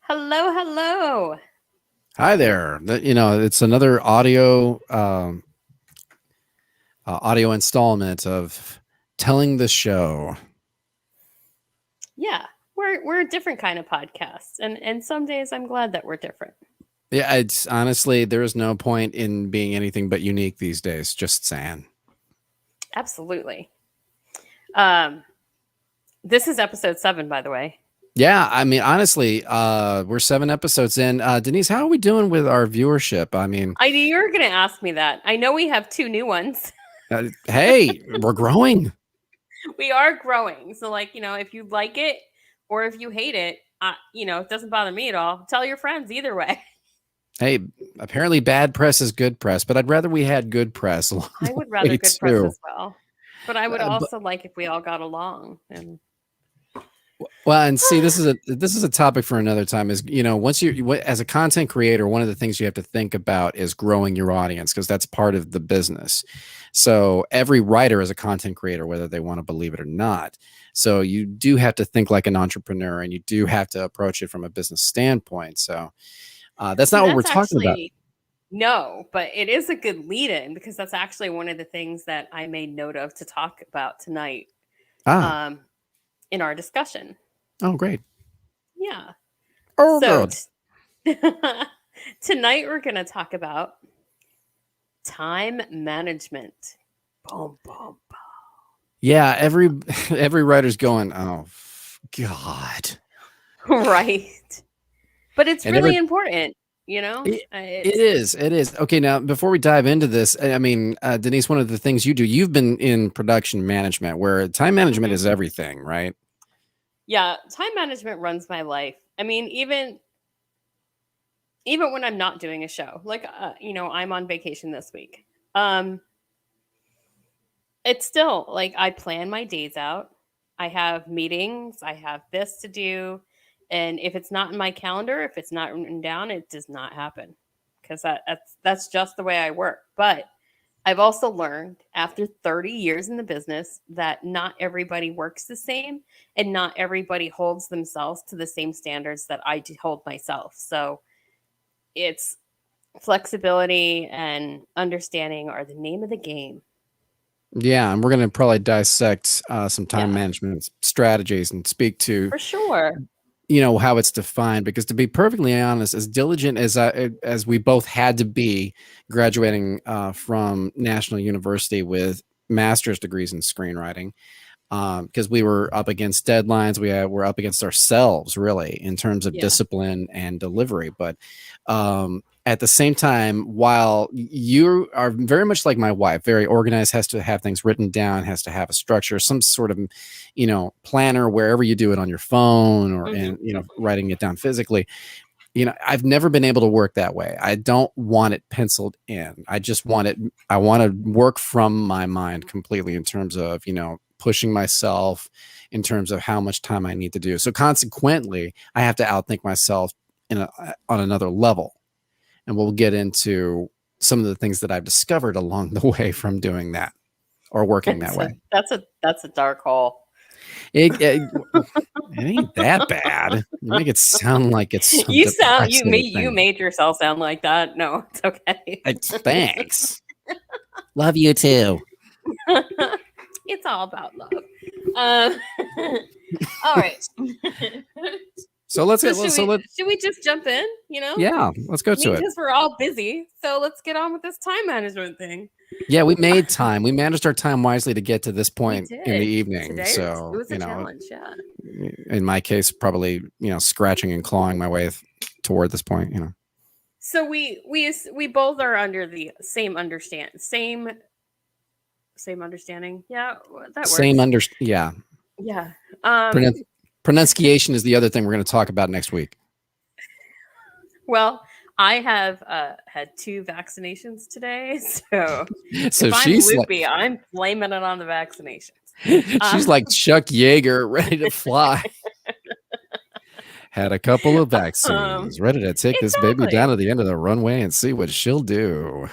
Hello, hello. Hi there. It's another audio installment of telling the show. Yeah, we're a different kind of podcast, and some days I'm glad that we're different. Yeah, it's honestly there is no point in being anything but unique these days. Just saying. Absolutely. Um, this is episode 7, by the way. Yeah, I mean, honestly, we're 7 episodes in. Denise, how are we doing with our viewership? I mean, I knew you were going to ask me that. I know we have 2 new ones. hey, we're growing. We are growing. So, if you like it or if you hate it, it doesn't bother me at all. Tell your friends either way. Hey, apparently bad press is good press, but I'd rather we had good press along I the would rather way good press too. as well. But I would But also like if we all got along. And Well, and see, this is a topic for another time. Is once as a content creator, one of the things you have to think about is growing your audience because that's part of the business. So every writer is a content creator, whether they want to believe it or not. So you do have to think like an entrepreneur, and you do have to approach it from a business standpoint. So that's see, not what we're that's talking about. actually no, but it is a good lead in because that's actually one of the things that I made note of to talk about tonight Ah, um, in our discussion. oh, great. Yeah. Oh, So good. tonight we're going to talk about time management. Boom, boom, Yeah, every writer's going, oh, God, boom. Right. But it's and every really important, you know? It, it It's is. It is. Okay, now before we dive into this, I mean, Denise, one of the things you do, you've been in production management, where time management Mhm. is everything, right? Yeah, time management runs my life. I mean, even when I'm not doing a show, I'm on vacation this week. Um, it's still like I plan my days out. I have meetings, I have this to do. And if it's not in my calendar, if it's not written down, it does not happen because that's just the way I work. But I've also learned after 30 years in the business that not everybody works the same and not everybody holds themselves to the same standards that I do hold myself. So it's flexibility and understanding are the name of the game. Yeah, and we're going to probably dissect some time Yeah, management strategies and speak to for sure. how it's defined. Because to be perfectly honest, as diligent as we both had to be, graduating from National University with master's degrees in screenwriting, because we were up against deadlines. Were up against ourselves, really, in terms of Yeah. discipline and delivery. But at the same time, while you are very much like my wife, very organized, has to have things written down, has to have a structure, some sort of, planner wherever you do it on your phone or Hmm. and writing it down physically. I've never been able to work that way. I don't want it penciled in. I just want it. I want to work from my mind completely in terms of, pushing myself in terms of how much time I need to do. So consequently, I have to outthink myself on another level. And we'll get into some of the things that I've discovered along the way from doing that or working that way. That's a dark hole. It ain't that bad. You make it sound like it's some depressing You thing. made yourself sound like that. No, it's okay. Thanks. Love you too. It's all about love. Um, all right. So let's So get so let should we just jump in? yeah, let's go I to mean, it. because we're all busy, so let's get on with this time management thing. Yeah, we made time. We managed our time wisely to get to this We point in the did evening. today. It So, was a challenge. Yeah. in my case, probably, scratching and clawing my way toward this point. So we both are under the same understanding. Yeah, that Same works. yeah. Yeah. Pronun- Pronunciation is the other thing we're going to talk about next week. Well, I have had 2 vaccinations today, so if So I'm loopy, I'm blaming it on the vaccinations. she's like Chuck Yeager, ready to fly. Had a couple of vaccines, ready to take this baby down Exactly. to the end of the runway and see what she'll do.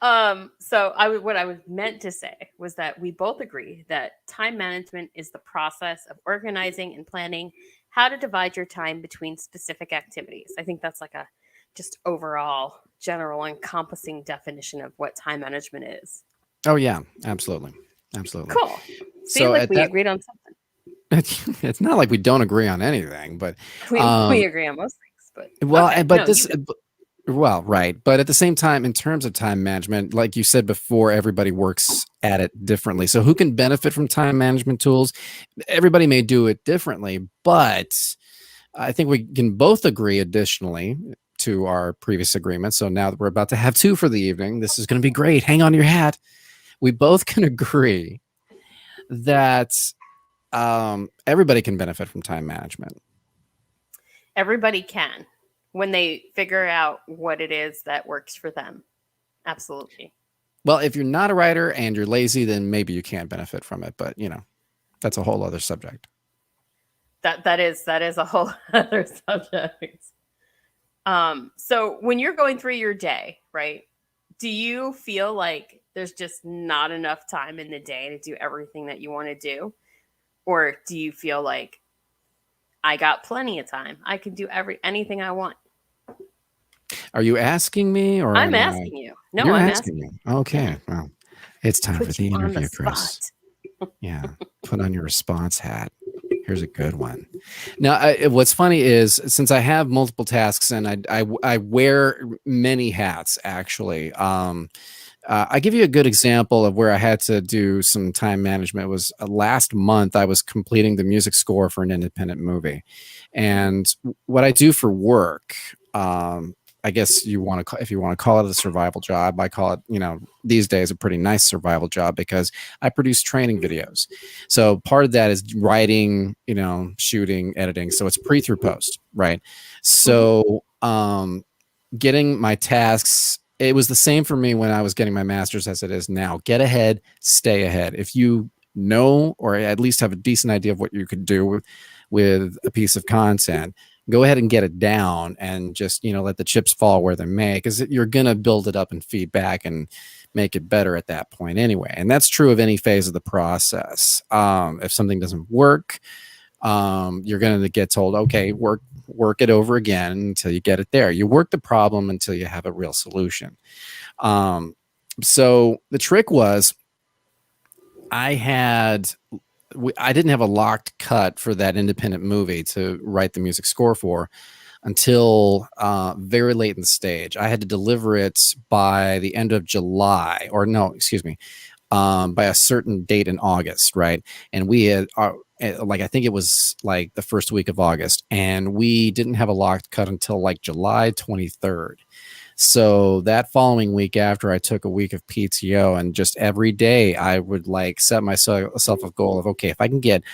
So what I was meant to say was that we both agree that time management is the process of organizing and planning how to divide your time between specific activities. I think that's like a just overall general encompassing definition of what time management is. Oh yeah, absolutely, absolutely. Cool. See, So like at we that, agreed on something. it's not like we don't agree on anything, but We um, agree on most things, but well, okay. but No, you this, go. well, right. But at the same time, in terms of time management, like you said before, everybody works at it differently. So who can benefit from time management tools? Everybody may do it differently, but I think we can both agree additionally to our previous agreement. So now that we're about to have two for the evening, this is going to be great. Hang on to your hat. We both can agree that everybody can benefit from time management. Everybody can when they figure out what it is that works for them. Absolutely. Well, if you're not a writer and you're lazy, then maybe you can't benefit from it. But that's a whole other subject. That is a whole other subject. So when you're going through your day, right? Do you feel like there's just not enough time in the day to do everything that you want to do? Or do you feel like I got plenty of time? I can do anything I want. Are you asking me or I'm am I? asking you. No, You're I'm asking asking me. you. Yeah. Okay. Well, it's time for Put you the on the interview, spot. Chris. Yeah. Put on your response hat. Here's a good one. Now, what's funny is since I have multiple tasks and I wear many hats, actually. I give you a good example of where I had to do some time management. It was last month I was completing the music score for an independent movie. And what I do for work, I guess if you want to call it a survival job, I call it, these days a pretty nice survival job because I produce training videos. So part of that is writing, shooting, editing. So it's pre through post, right? Mhm. So getting my tasks, it was the same for me when I was getting my master's as it is now. Get ahead, stay ahead. If you know or at least have a decent idea of what you could do with a piece of content, go ahead and get it down and just let the chips fall where they may, because you're going to build it up and feedback and make it better at that point anyway. And that's true of any phase of the process. If something doesn't work, you're going to get told, okay, work it over again until you get it there. You work the problem until you have a real solution. So the trick was I didn't have a locked cut for that independent movie to write the music score for until very late in the stage. I had to deliver it by the end of July, or no, excuse me, by a certain date in August, right? And we had, I think it was like the first week of August, and we didn't have a locked cut until like July 23rd. So that following week after, I took a week of PTO, and just every day I would like set myself a goal of, okay, if I can get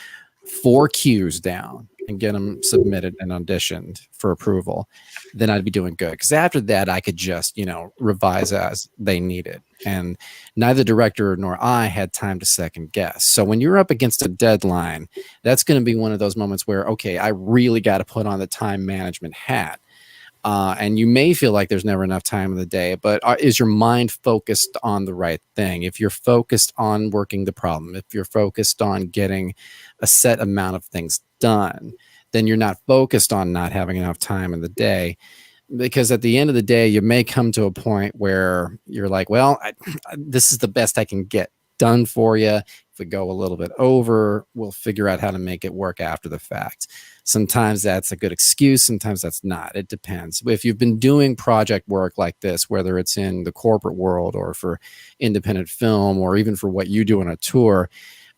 4 cues down and get them submitted and auditioned for approval, then I'd be doing good. Because after that, I could just, revise as they needed. And neither director nor I had time to second guess. So when you're up against a deadline, that's going to be one of those moments where, okay, I really got to put on the time management hat. And you may feel like there's never enough time in the day, but is your mind focused on the right thing? If you're focused on working the problem, if you're focused on getting a set amount of things done, then you're not focused on not having enough time in the day. Because at the end of the day, you may come to a point where you're like, well, this is the best I can get done for you. If we go a little bit over, we'll figure out how to make it work after the fact. Sometimes that's a good excuse. Sometimes that's not. It depends. If you've been doing project work like this, whether it's in the corporate world or for independent film or even for what you do on a tour,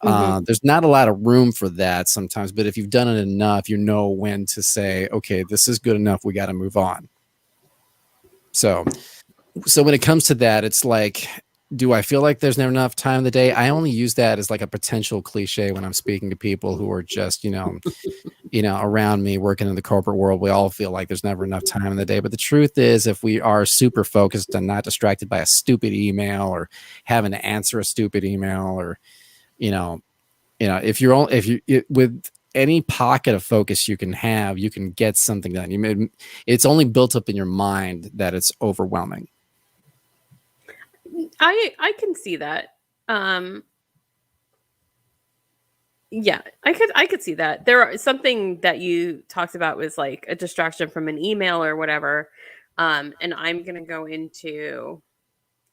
Mhm. there's not a lot of room for that sometimes. But if you've done it enough, you know when to say, okay, this is good enough. We got to move on. So when it comes to that, it's like, do I feel like there's never enough time in the day? I only use that as like a potential cliche when I'm speaking to people who are just, around me working in the corporate world. We all feel like there's never enough time in the day. But the truth is, if we are super focused and not distracted by a stupid email or having to answer a stupid email, or, if you with any pocket of focus you can have, you can get something done. It's only built up in your mind that it's overwhelming. I can see that. Um Yeah, I could see that. There are something that you talked about was like a distraction from an email or whatever. And I'm gonna go into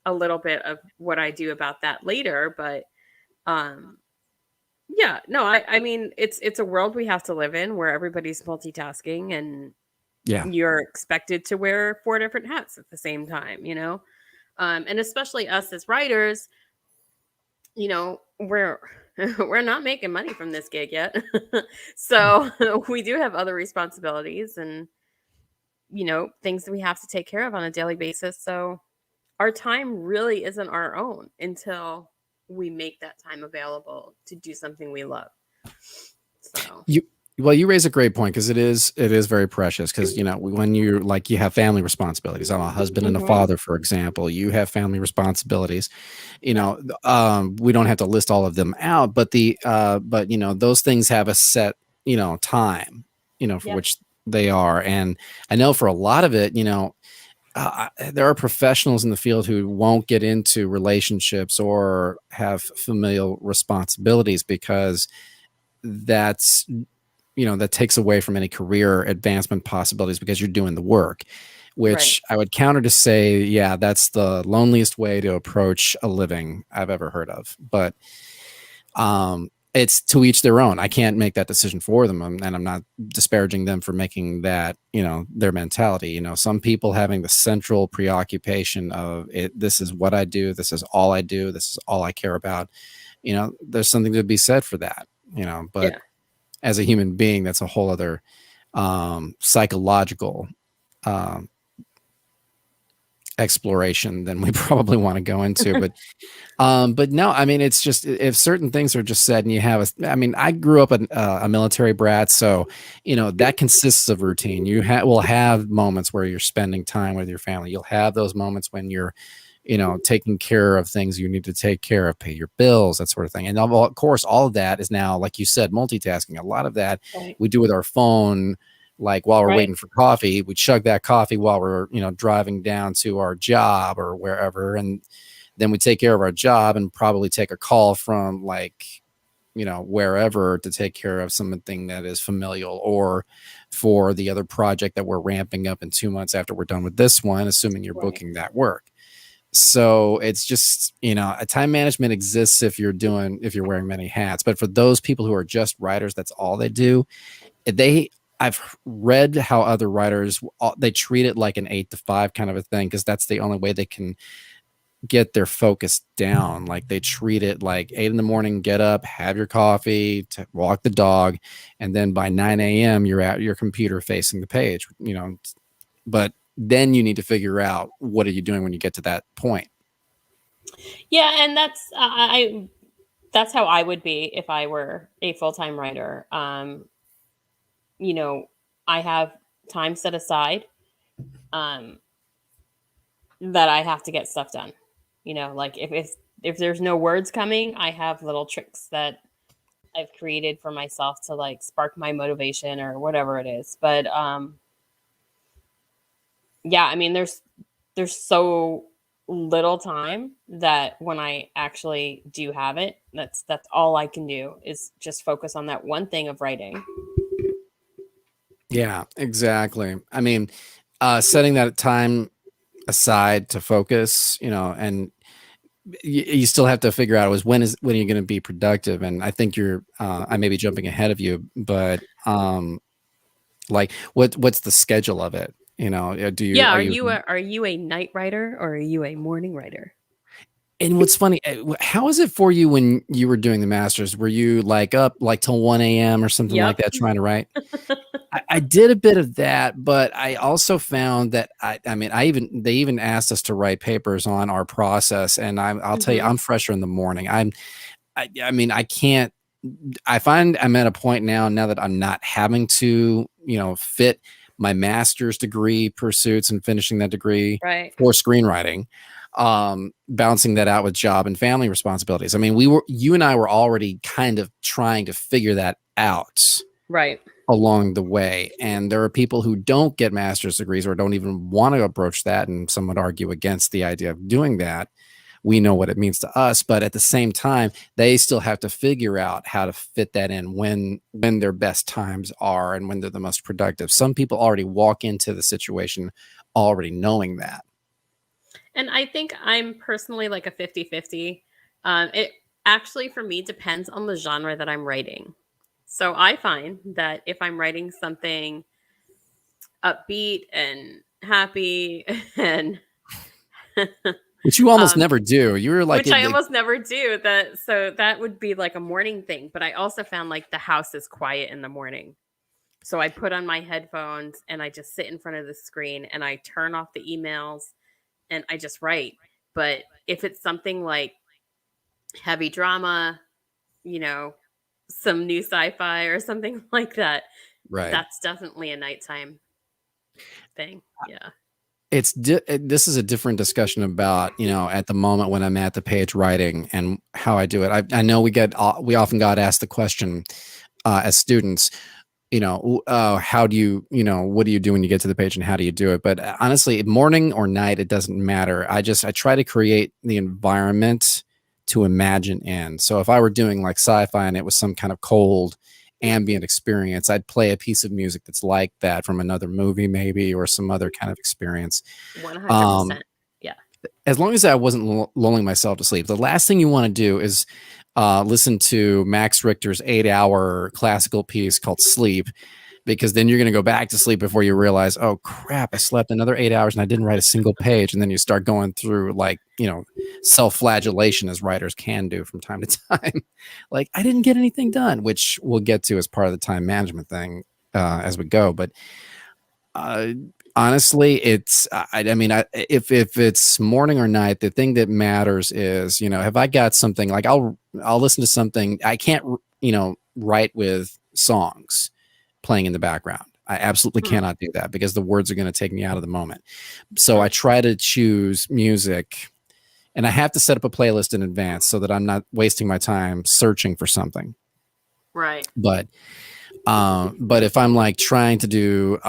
a little bit of what I do about that later, but um yeah, no, I mean it's a world we have to live in where everybody's multitasking and Yeah. you're expected to wear four different hats at the same time, you know? And especially us as writers, you know, we're we're not making money from this gig yet. So we do have other responsibilities and things that we have to take care of on a daily basis. So our time really isn't our own until we make that time available to do something we love. So, You well, you raise a great point because it is very precious because when you like you have family responsibilities. I'm a husband and a mhm, father, for example. You have family responsibilities. yeah, We don't have to list all of them out, but those things have a set time for yeah, which they are, and I know for a lot of it, there are professionals in the field who won't get into relationships or have familial responsibilities because that's that takes away from any career advancement possibilities because you're doing the work, right. which I would counter to say, yeah, that's the loneliest way to approach a living I've ever heard of. But it's to each their own. I can't make that decision for them, and I'm not disparaging them for making that, their mentality. Some people having the central preoccupation of it. This is what I do. This is all I do. This is all I care about. There's something to be said for that. But Yeah. as a human being, that's a whole other psychological um, exploration than we probably want to go into. But no, I mean, it's just if certain things are just said and you have I mean, I grew up a military brat, so that consists of routine. You will have moments where you're spending time with your family. You'll have those moments when you're taking care of things you need to take care of, pay your bills, that sort of thing. And of course, all of that is now, like you said, multitasking. A lot of that Right. we do with our phone, like while we're Right. waiting for coffee, we chug that coffee while we're, driving down to our job or wherever. And then we take care of our job and probably take a call from like, wherever to take care of something that is familial or for the other project that we're ramping up in 2 months after we're done with this one, assuming you're Right. booking that work. So it's just, a time management exists if you're wearing many hats. But for those people who are just writers, that's all they do. I've read how other writers, they treat it like an 8 to 5 kind of a thing because that's the only way they can get their focus down. Like they treat it like 8 in the morning, get up, have your coffee, walk the dog, and then by 9 a.m. you're at your computer facing the page. But then you need to figure out what are you doing when you get to that point. Yeah, and that's how I would be if I were a full-time writer. You know, I have time set aside um that I have to get stuff done. Like if there's no words coming, I have little tricks that I've created for myself to like spark my motivation or whatever it is. But yeah, I mean there's so little time that when I actually do have it, that's all I can do is just focus on that one thing of writing. Yeah, exactly. I mean, setting that time aside to focus, and you still have to figure out was when are you going to be productive. And I think I may be jumping ahead of you, but like what's the schedule of it? Do you Yeah, are are you you a night writer or are you a morning writer? And what's funny, how is it for you when you were doing the masters? Were you like up like till 1 a.m. or something like Yep. that trying to write? I did a bit of that, but I also found that I mean, they even asked us to write papers on our process, and I'll tell you, Mhm. I'm fresher in the morning. I mean, I can't. I find I'm at a point now that I'm not having to, fit my master's degree pursuits and finishing that degree Right. for screenwriting, balancing that out with job and family responsibilities. I mean, you and I were already kind of trying to figure that out Right. along the way. And there are people who don't get master's degrees or don't even want to approach that. And some would argue against the idea of doing that. we know what it means to us, but at the same time, they still have to figure out how to fit that in when their best times are and when they're the most productive. Some people already walk into the situation already knowing that. And I think I'm personally like a 50-50. It actually, for me, depends on the genre that I'm writing. So I find that if I'm writing something upbeat and happy and Which you almost um, never do. You're like which I it almost never do, that so that would be like a morning thing. But I also found like the house is quiet in the morning. So I put on my headphones and I just sit in front of the screen and I turn off the emails and I just write. But if it's something like heavy drama, you know, some new sci-fi or something like that, right. that's definitely a nighttime thing. Yeah. This is a different discussion about, at the moment when I'm at the page writing and how I do it. I know we often got asked the question as students, how do what do you do when you get to the page and how do you do it? But honestly, morning or night, it doesn't matter. I try to create the environment to imagine in. So if I were doing like sci-fi and it was some kind of cold ambient experience, I'd play a piece of music that's like that from another movie maybe, or some other kind of experience. 100%. Yeah. As long as I wasn't lulling myself to sleep. The last thing you want to do is listen to Max Richter's 8-hour classical piece called Sleep, because then you're going to go back to sleep before you realize, oh crap, I slept another 8 hours and I didn't write a single page. And then you start going through like, self-flagellation, as writers can do from time to time. Like, I didn't get anything done, which we'll get to as part of the time management thing as we go. But uh, honestly, if it's morning or night, the thing that matters is, have I got something like I'll listen to something. I can't, write with songs playing in the background. I absolutely Hmm. cannot do that because the words are going to take me out of the moment. So I try to choose music, and I have to set up a playlist in advance so that I'm not wasting my time searching for something. Right. But if I'm like trying to do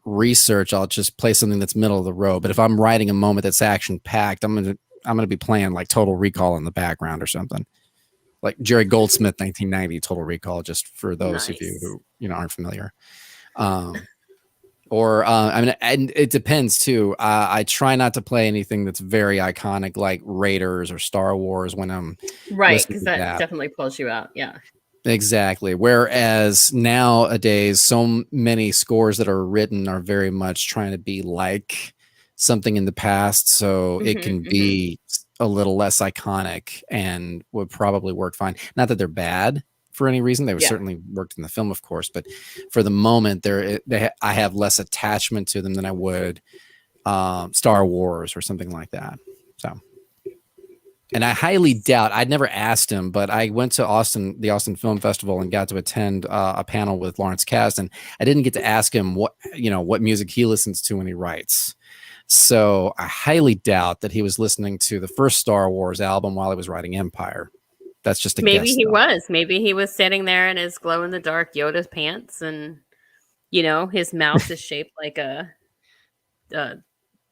research, I'll just play something that's middle of the road. But if I'm writing a moment that's action packed, I'm gonna be playing like Total Recall in the background or something, like Jerry Goldsmith 1990 Total Recall, just for those of you Nice. who aren't familiar. Um, or and it depends too. I try not to play anything that's very iconic, like Raiders or Star Wars, when I'm Right. listening Because to that that. definitely pulls you out. Yeah. Exactly. Whereas nowadays, so many scores that are written are very much trying to be like something in the past, so it Hmm. can Hmm. be a little less iconic and would probably work fine. Not that they're bad for any reason; they were Yeah. certainly worked in the film, of course. But for the moment, I have less attachment to them than I would Star Wars or something like that. So. And I highly doubt, I'd never asked him, but I went to the Austin Film Festival, and got to attend a panel with Lawrence Kasdan. I didn't get to ask him what music he listens to when he writes. So I highly doubt that he was listening to the first Star Wars album while he was writing Empire. That's just a Maybe guess, he though. was. Maybe he was sitting there in his glow in the dark Yoda pants and, his mouth is shaped like a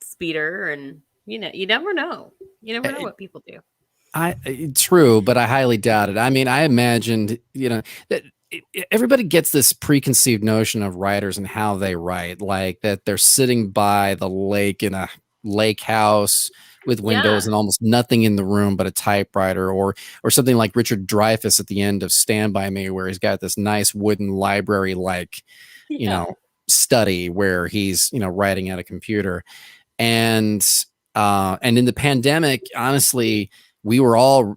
speeder. And, you never know. You never know what people do. True, but I highly doubt it. I mean, I imagined, that everybody gets this preconceived notion of writers and how they write, like that they're sitting by the lake in a lake house with windows Yeah. and almost nothing in the room but a typewriter, or something like Richard Dreyfuss at the end of Stand By Me, where he's got this nice wooden library like, you Yeah. know, study where he's, writing at a computer. And in the pandemic, honestly, we were all,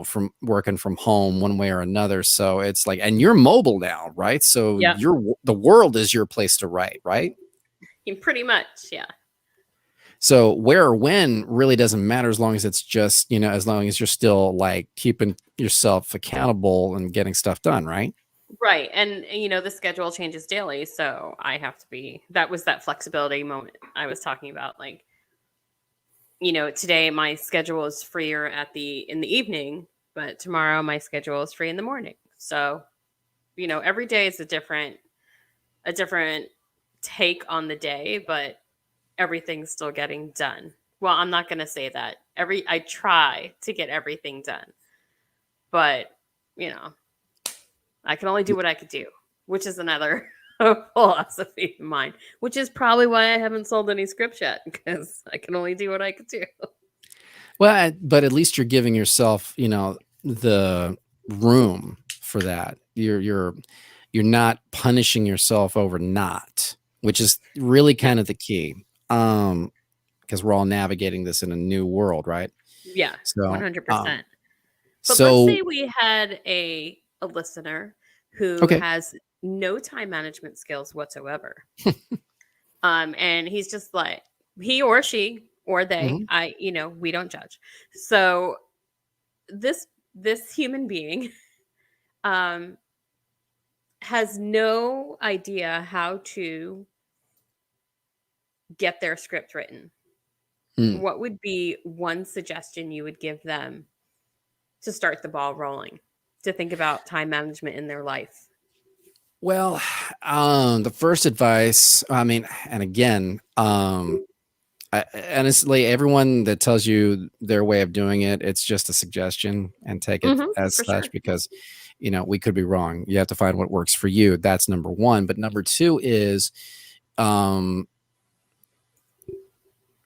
from working from home one way or another. So it's like, and you're mobile now, right? So Yep. the world is your place to write, right? Pretty much. Yeah. So where or when really doesn't matter, as long as it's just, as long as you're still like keeping yourself accountable and getting stuff done, right? Right. And, the schedule changes daily. So I have to that was that flexibility moment I was talking about. Like, today my schedule is freer in the evening, but tomorrow my schedule is free in the morning. So, every day is a different take on the day, but everything's still getting done. Well, I'm not going to say that. I try to get everything done. But, you know, I can only do what I could do, which is another philosophy of mine, which is probably why I haven't sold any scripts yet, because I can only do what I could do. Well, but at least you're giving yourself, the room for that. You're not punishing yourself over not, which is really Yeah. kind of the key. Because we're all navigating this in a new world, right? Yeah, So, 100%. But let's so say we had a listener who okay. has no time management skills whatsoever. And he's just like, he or she or they, Mhm. we don't judge. So this human being um has no idea how to get their script written. Mm. What would be one suggestion you would give them to start the ball rolling, to think about time management in their life? Well, the first advice, I mean, and again, honestly, everyone that tells you their way of doing it, it's just a suggestion, and take it as For such, sure. because we could be wrong. You have to find what works for you. That's number one. But number two is, um,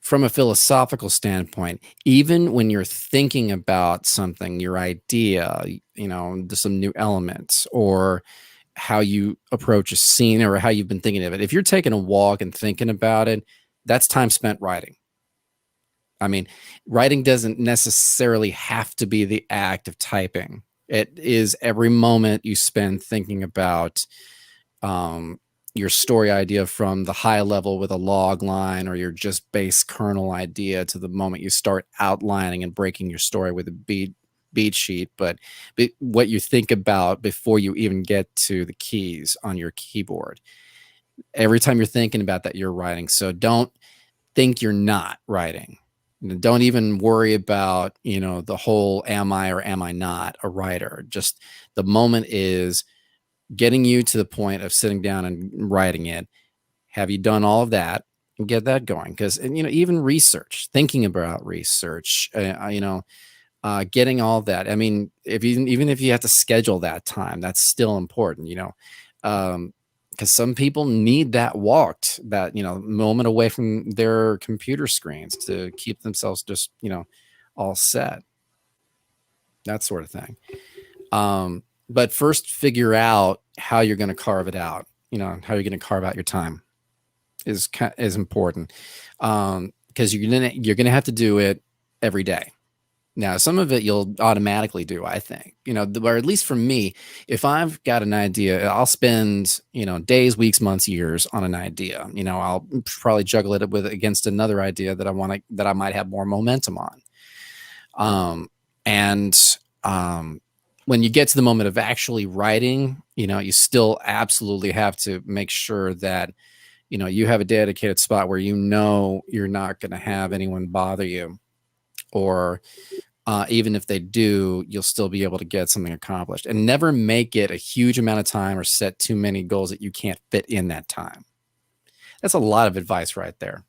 from a philosophical standpoint, even when you're thinking about something, your idea, some new elements, or how you approach a scene, or how you've been thinking of it, if you're taking a walk and thinking about it, that's time spent writing. I mean, writing doesn't necessarily have to be the act of typing. It is every moment you spend thinking about um, your story idea, from the high level with a log line or your just base kernel idea, to the moment you start outlining and breaking your story with a beat sheet. But what you think about before you even get to the keys on your keyboard. Every time you're thinking about that, you're writing. So don't think you're not writing. Don't even worry about, the whole am I or am I not a writer. Just the moment is getting you to the point of sitting down and writing it. Have you done all of that? And get that going. Because, even research, thinking about research, getting all of that. I mean, even if you have to schedule that time, that's still important, because some people need that walked, that moment away from their computer screens to keep themselves just all set, that sort of thing. But first, figure out how you're going to carve it out. How you're going to carve out your time is important, because you're gonna have to do it every day. Now, some of it you'll automatically do, I think, or at least for me, if I've got an idea, I'll spend, days, weeks, months, years on an idea. I'll probably juggle it against another idea that I might have more momentum on. And when you get to the moment of actually writing, you still absolutely have to make sure that, you have a dedicated spot where you're not going to have anyone bother you, or even if they do, you'll still be able to get something accomplished. And never make it a huge amount of time or set too many goals that you can't fit in that time. That's a lot of advice right there.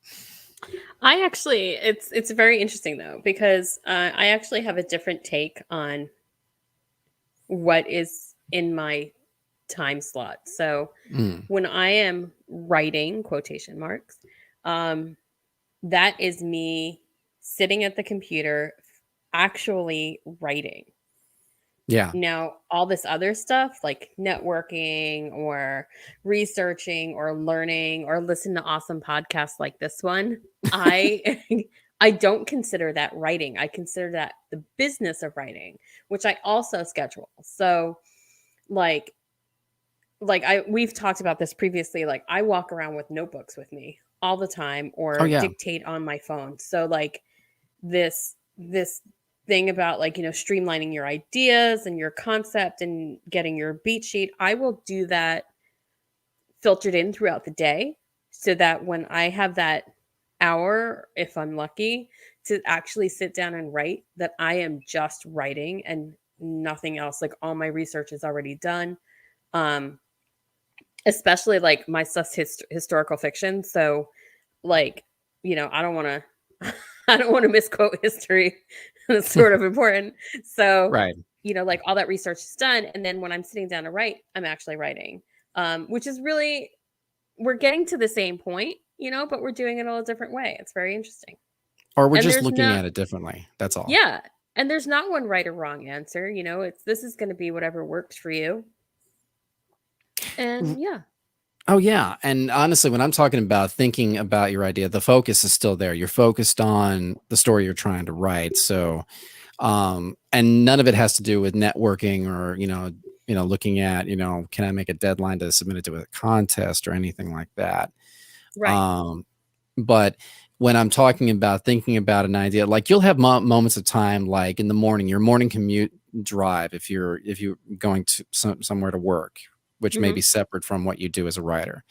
I actually, it's very interesting though, because I actually have a different take on what is in my time slot. So Mm, when I am writing, quotation marks, um, that is me sitting at the computer actually writing. yeah. Now, all this other stuff like networking or researching or learning or listen to awesome podcasts like this one, I I don't consider that writing. I consider that the business of writing, which I also schedule. So, like I we've talked about this previously, like I walk around with notebooks with me all the time Oh or yeah. dictate on my phone. So like this thing about like, streamlining your ideas and your concept and getting your beat sheet, I will do that filtered in throughout the day so that when I have that hour, if I'm lucky, to actually sit down and write, that I am just writing and nothing else. Like all my research is already done. Um, Especially like my stuff's historical fiction. So like, I don't want to I don't want to misquote history. That's sort of important. So, Right. like all that research is done. And then when I'm sitting down to write, I'm actually writing, which is really, we're getting to the same point, but we're doing it all a different way. It's very interesting. Or we're And just there's looking not, at it differently. That's all. yeah. And there's not one right or wrong answer. This is going to be whatever works for you. And yeah. Oh yeah, and honestly, when I'm talking about thinking about your idea, the focus is still there. You're focused on the story you're trying to write. So, and none of it has to do with networking or looking at can I make a deadline to submit it to a contest or anything like that. Right. But when I'm talking about thinking about an idea, like you'll have moments of time, like in the morning, your morning commute drive, if you're going to somewhere to work, which may be separate from what you do as a writer.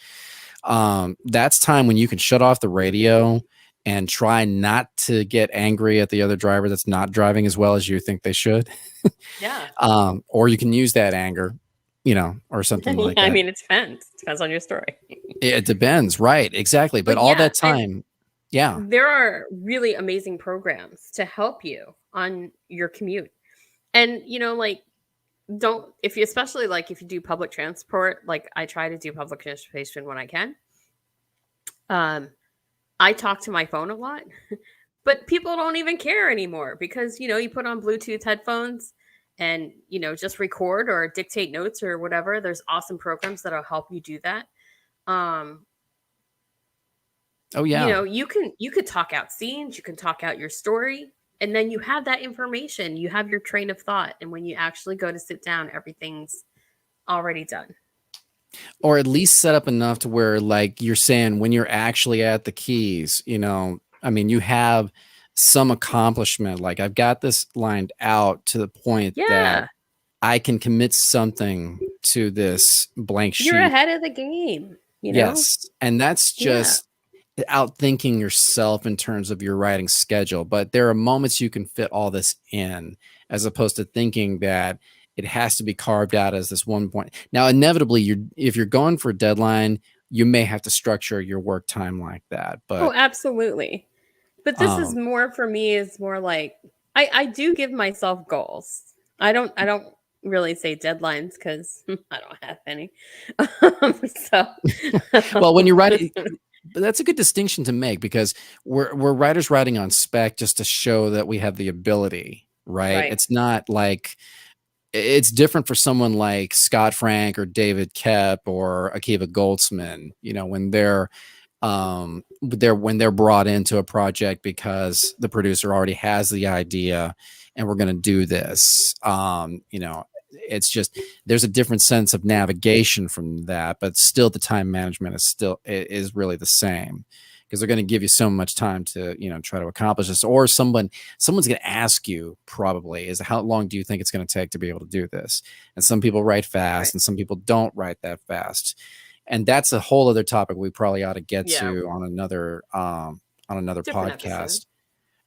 That's time when you can shut off the radio and try not to get angry at the other driver that's not driving as well as you think they should. Yeah. Or you can use that anger, or something like I that. mean, it depends. It depends on your story. It depends, right? Exactly. But all yeah, that time, yeah. there are really amazing programs to help you on your commute. And, like, don't, if you, especially like if you do public transport, like I try to do public transportation when I can. I talk to my phone a lot, but people don't even care anymore because, you put on Bluetooth headphones and, just record or dictate notes or whatever. There's awesome programs that'll help you do that. Oh yeah. You could talk out scenes, you can talk out your story, and then you have that information, you have your train of thought, and when you actually go to sit down, everything's already done. Or at least set up enough to where, like you're saying, when you're actually at the keys, I mean, you have some accomplishment. Like I've got this lined out to the point that Yeah, I can commit something to this blank you're sheet. ahead of the game. Yes. And that's Yeah. just outthinking yourself in terms of your writing schedule. But there are moments you can fit all this in, as opposed to thinking that it has to be carved out as this one point. Now, inevitably, if you're going for a deadline, you may have to structure your work time like that. Oh, But absolutely. But this is more for me, is more like I do give myself goals. I don't really say deadlines because I don't have any. So well, when you're writing, but that's a good distinction to make, because we're writers writing on spec just to show that we have the ability, right? right. It's not like, it's different for someone like Scott Frank or David Koepp or Akiva Goldsman, when they're brought into a project because the producer already has the idea and we're going to do this. It's just, there's a different sense of navigation from that, but still the time management is really the same, because they're going to give you so much time to try to accomplish this. Or someone's going to ask you, probably, is how long do you think it's going to take to be able to do this? And some people write fast Right. and some people don't write that fast, and that's a whole other topic we probably ought to get Yeah. to on another Different episode. podcast,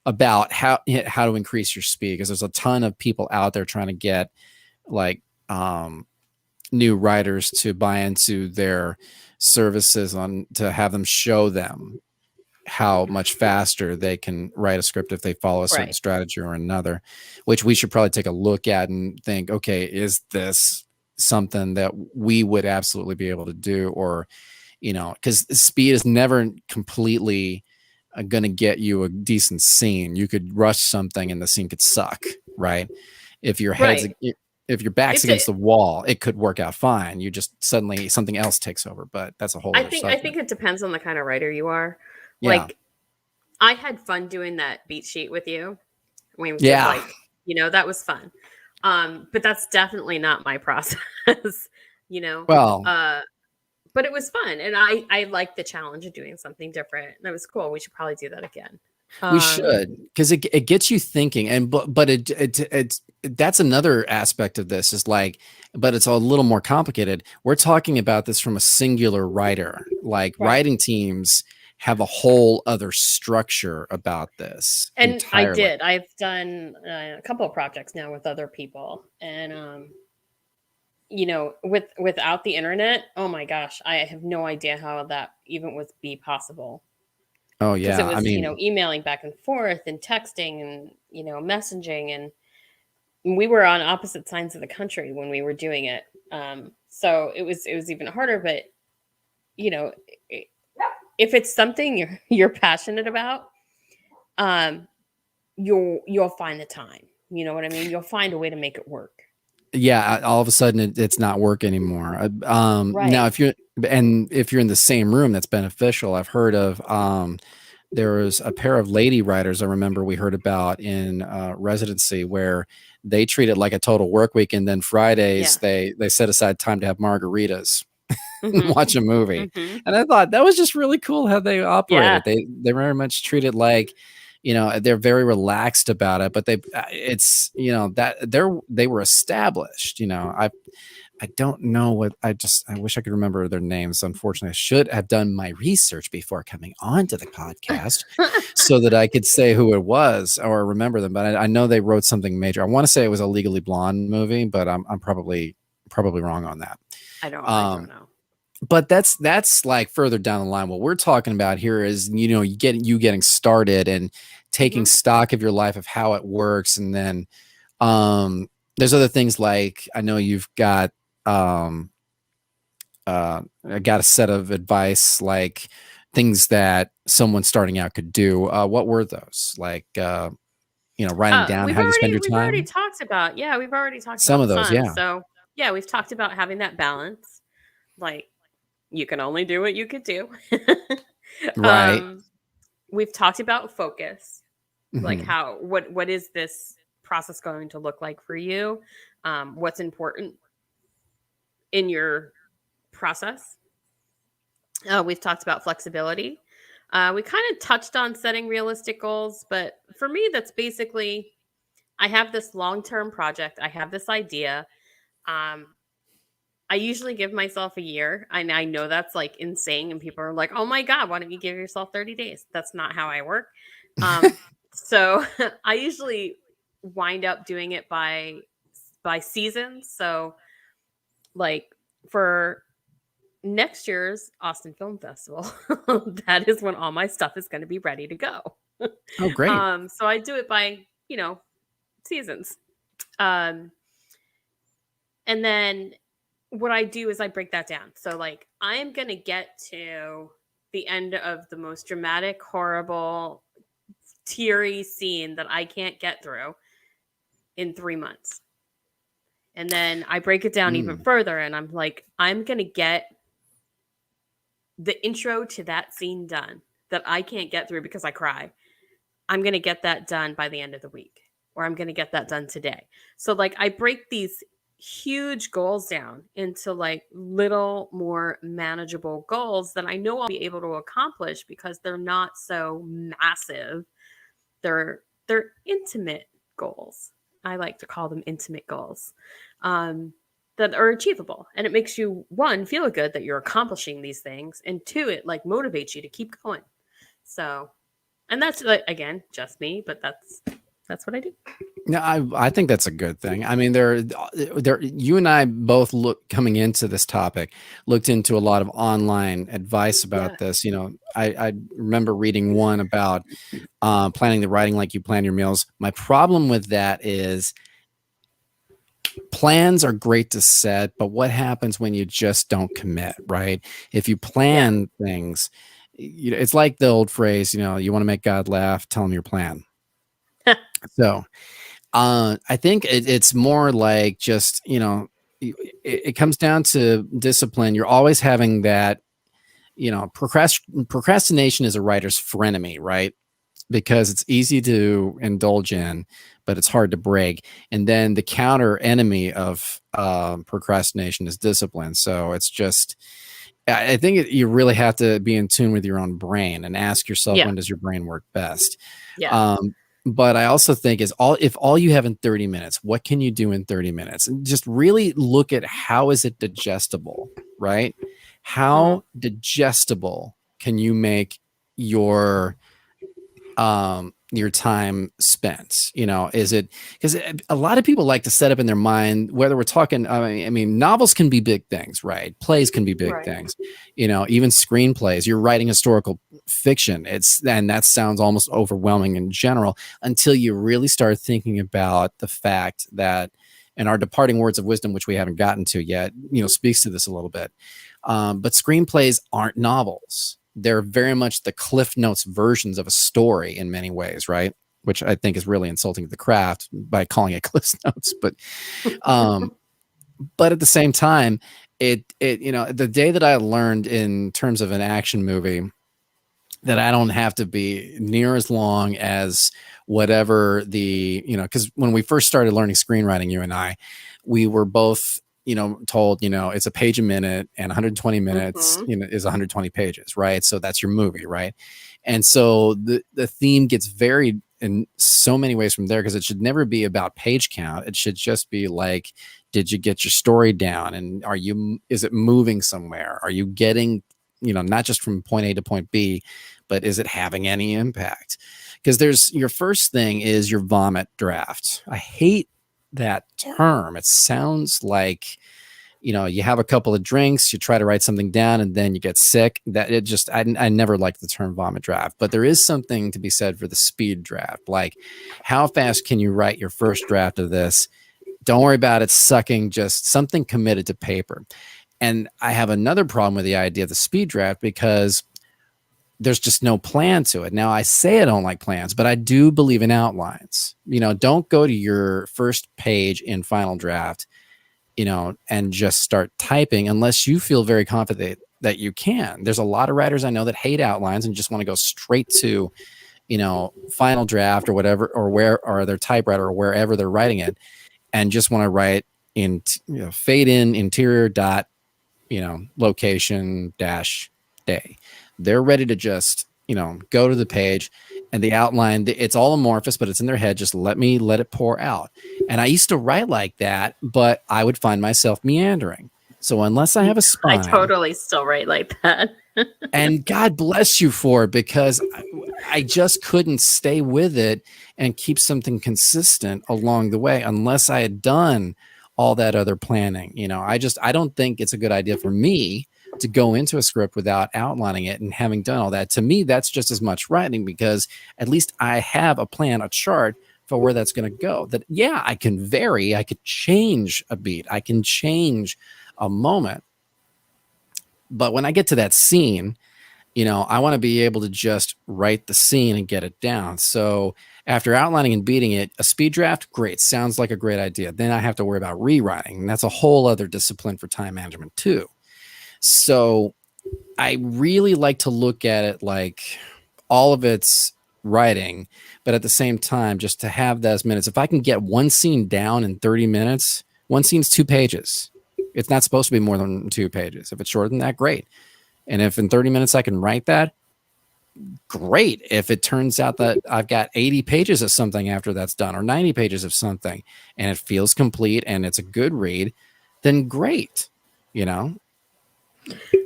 about how to increase your speed, because there's a ton of people out there trying to get, like, new writers to buy into their services to have them show them how much faster they can write a script if they follow a certain Right. strategy or another, which we should probably take a look at and think, okay, is this something that we would absolutely be able to do? Or, because speed is never completely going to get you a decent scene. You could rush something and the scene could suck, right? If your head's Right. if your back's It's against a, the wall, it could work out fine. You just suddenly something else takes over, but that's a whole other I subject. think it depends on the kind of writer you are. Yeah. Like, I had fun doing that beat sheet with you. We did, Yeah. like, that was fun. But that's definitely not my process, you know. Well, But it was fun, and I liked the challenge of doing something different. That was cool. We should probably do that again. we should, because it gets you thinking, and but it's that's another aspect of this, is like, but it's a little more complicated. We're talking about this from a singular writer. Like, Right. writing teams have a whole other structure about this And entirely. I've done a couple of projects now with other people, and without the internet, oh my gosh, I have no idea how that even would be possible. Oh because it yeah. I was, mean, emailing back and forth and texting and, messaging. And we were on opposite sides of the country when we were doing it. So it was even harder. But, you know, if it's something you're passionate about, um, you'll find the time. You know what I mean? You'll find a way to make it work. yeah, all of a sudden it's not work anymore. Now Right. if you're in the same room, that's beneficial. I've heard of there was a pair of lady writers I remember we heard about in residency where they treat it like a total work week, and then Fridays Yeah. they set aside time to have margaritas and Mhm. watch a movie. Mhm. And I thought that was just really cool how they Yeah. operated. They very much treat it like, they're very relaxed about it, but it's, that they were established. I don't know what I wish I could remember their names. Unfortunately, I should have done my research before coming onto the podcast so that I could say who it was or remember them. But I know they wrote something major. I want to say it was a Legally Blonde movie, but I'm probably wrong on that. I don't know. But that's like further down the line. What we're talking about here is, you getting started and taking Mhm. stock of your life, of how it works. And then there's other things like, I know you've got um I got a set of advice, like things that someone starting out could do. What were those? Like writing down We've how you spend already your we've already time. talked about yeah, we've already talked Some about of those, some. yeah. So yeah, we've talked about having that balance. Like you can only do what you could do. Right. um, we've talked about focus. Like Hmm. what is this process going to look like for you? What's important in your process? We've talked about flexibility. We kind of touched on setting realistic goals, but for me, that's basically I have this long term project. I have this idea. Um, I usually give myself a year. And I know that's like insane. And people are like, oh my God, why don't you give yourself 30 days? That's not how I work. So I usually wind up doing it by seasons. So like for next year's Austin Film Festival, that is when all my stuff is going to be ready to go. Oh, great. So I do it by, seasons. Um, and then what I do is I break that down. So like I am going to get to the end of the most dramatic, horrible, teary scene that I can't get through in 3 months. And then I break it down even Mm. further and I'm like I'm going to get the intro to that scene done that I can't get through because I cry. I'm going to get that done by the end of the week or I'm going to get that done today. So like I break these huge goals down into like little more manageable goals that I know I'll be able to accomplish because they're not so massive. They're intimate goals. I like to call them intimate goals. That are achievable and it makes you one feel good that you're accomplishing these things and two it like motivates you to keep going. So and that's like, again just me but that's what I do. No, I think that's a good thing. I mean, you and I both coming into this topic, looked into a lot of online advice Yeah. about this. I remember reading one about planning the writing like you plan your meals. My problem with that is plans are great to set, but what happens when you just don't commit, right? If you Yeah. plan things, it's like the old phrase, you want to make God laugh, tell him your plan. So I think it's more like just, it comes down to discipline. You're always having that, procrastination is a writer's frenemy, right? Because it's easy to indulge in, but it's hard to break. And then the counter enemy of procrastination is discipline. So it's just, I think you really have to be in tune with your own brain and ask yourself, Yeah. when does your brain work best? Yeah. But I also think if all you have in 30 minutes, what can you do in 30 minutes? And just really look at how is it digestible, right? Mhm. How digestible can you make your time spent? Is it, because a lot of people like to set up in their mind, whether we're talking, I mean novels can be big things, right? Plays can be big Right. things, even screenplays. You're writing historical fiction. And that sounds almost overwhelming in general until you really start thinking about the fact that, and our departing words of wisdom, which we haven't gotten to yet, speaks to this a little bit. But screenplays aren't novels. They're very much the Cliff Notes versions of a story in many ways, right? Which I think is really insulting to the craft by calling it Cliff Notes. But at the same time, the day that I learned in terms of an action movie that I don't have to be near as long as whatever because when we first started learning screenwriting, you and I, we were both, told, it's a page a minute, and 120 minutes, is 120 pages, right? So that's your movie, right? And so the theme gets varied in so many ways from there, because it should never be about page count. It should just be like, did you get your story down? And is it moving somewhere? Are you getting, not just from point A to point B, but is it having any impact? Because your first thing is your vomit draft. I hate that term. It sounds like, you have a couple of drinks, you try to write something down, and then you get sick. I never liked the term vomit draft, but there is something to be said for the speed draft. Like, how fast can you write your first draft of this? Don't worry about it sucking, just something committed to paper. And I have another problem with the idea of the speed draft, because there's just no plan to it. Now, I say I don't like plans, but I do believe in outlines. Don't go to your first page in Final Draft, and just start typing unless you feel very confident that you can. There's a lot of writers I know that hate outlines and just want to go straight to, Final Draft or whatever, or their typewriter or wherever they're writing it, and just want to write in, fade in interior dot, location dash day. They're ready to just, go to the page, and the outline, it's all amorphous, but it's in their head. Just let it pour out. And I used to write like that, but I would find myself meandering. So unless I have a spine, I totally still write like that. and God bless you for it, because I just couldn't stay with it and keep something consistent along the way unless I had done all that other planning. I don't think it's a good idea for me to go into a script without outlining it and having done all that. To me, that's just as much writing, because at least I have a plan, a chart for where that's going to go. That, yeah, I can vary, I could change a beat, I can change a moment. But when I get to that scene, I want to be able to just write the scene and get it down. So after outlining and beating it, a speed draft, great, sounds like a great idea. Then I have to worry about rewriting, and that's a whole other discipline for time management too. So I really like to look at it like all of its writing, but at the same time, just to have those minutes. If I can get one scene down in 30 minutes, one scene's 2 pages. It's not supposed to be more than 2 pages. If it's shorter than that, great. And if in 30 minutes I can write that, great. If it turns out that I've got 80 pages of something after that's done, or 90 pages of something, and it feels complete and it's a good read, then great.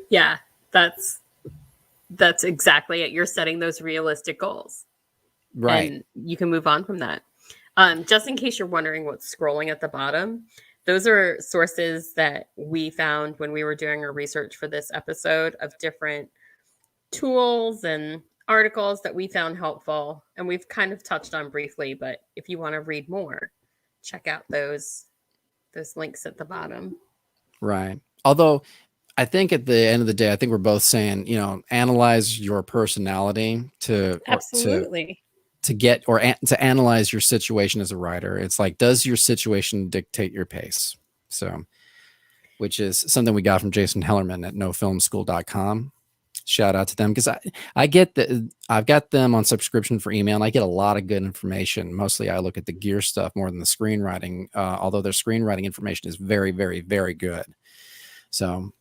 Yeah, that's exactly it. You're setting those realistic goals. Right. And you can move on from that. Just in case you're wondering what's scrolling at the bottom, those are sources that we found when we were doing our research for this episode, of different tools and articles that we found helpful. And we've kind of touched on briefly, but if you want to read more, check out those links at the bottom. Right. Although I think at the end of the day, I think we're both saying, analyze your personality Absolutely. to get, or to analyze your situation as a writer. It's like, does your situation dictate your pace? So, which is something we got from Jason Hellerman at nofilmschool.com. Shout out to them, because I get that I've got them on subscription for email, and I get a lot of good information. Mostly I look at the gear stuff more than the screenwriting, although their screenwriting information is very, very, very good. So,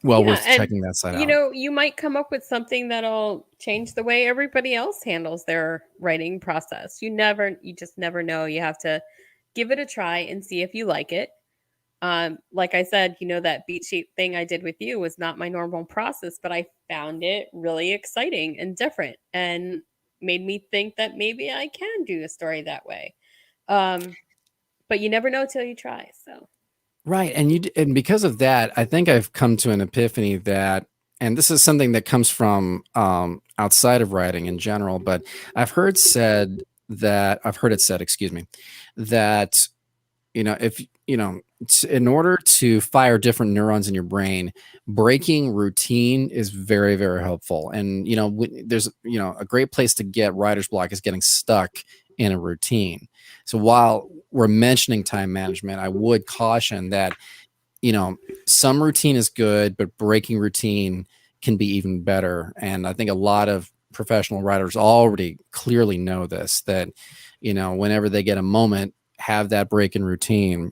worth checking that site out. You might come up with something that'll change the way everybody else handles their writing process. You just never know. You have to give it a try and see if you like it. Like I said, that beat sheet thing I did with you was not my normal process, but I found it really exciting and different, and made me think that maybe I can do a story that way. But you never know till you try. So. Right. And because of that, I think I've come to an epiphany that, and this is something that comes from outside of writing in general, but I've heard it said, excuse me, that if in order to fire different neurons in your brain, breaking routine is very, very helpful. And there's a great place to get writer's block is getting stuck in a routine. So while we're mentioning time management, I would caution that some routine is good, but breaking routine can be even better. And I think a lot of professional writers already clearly know this, that whenever they get a moment, have that break in routine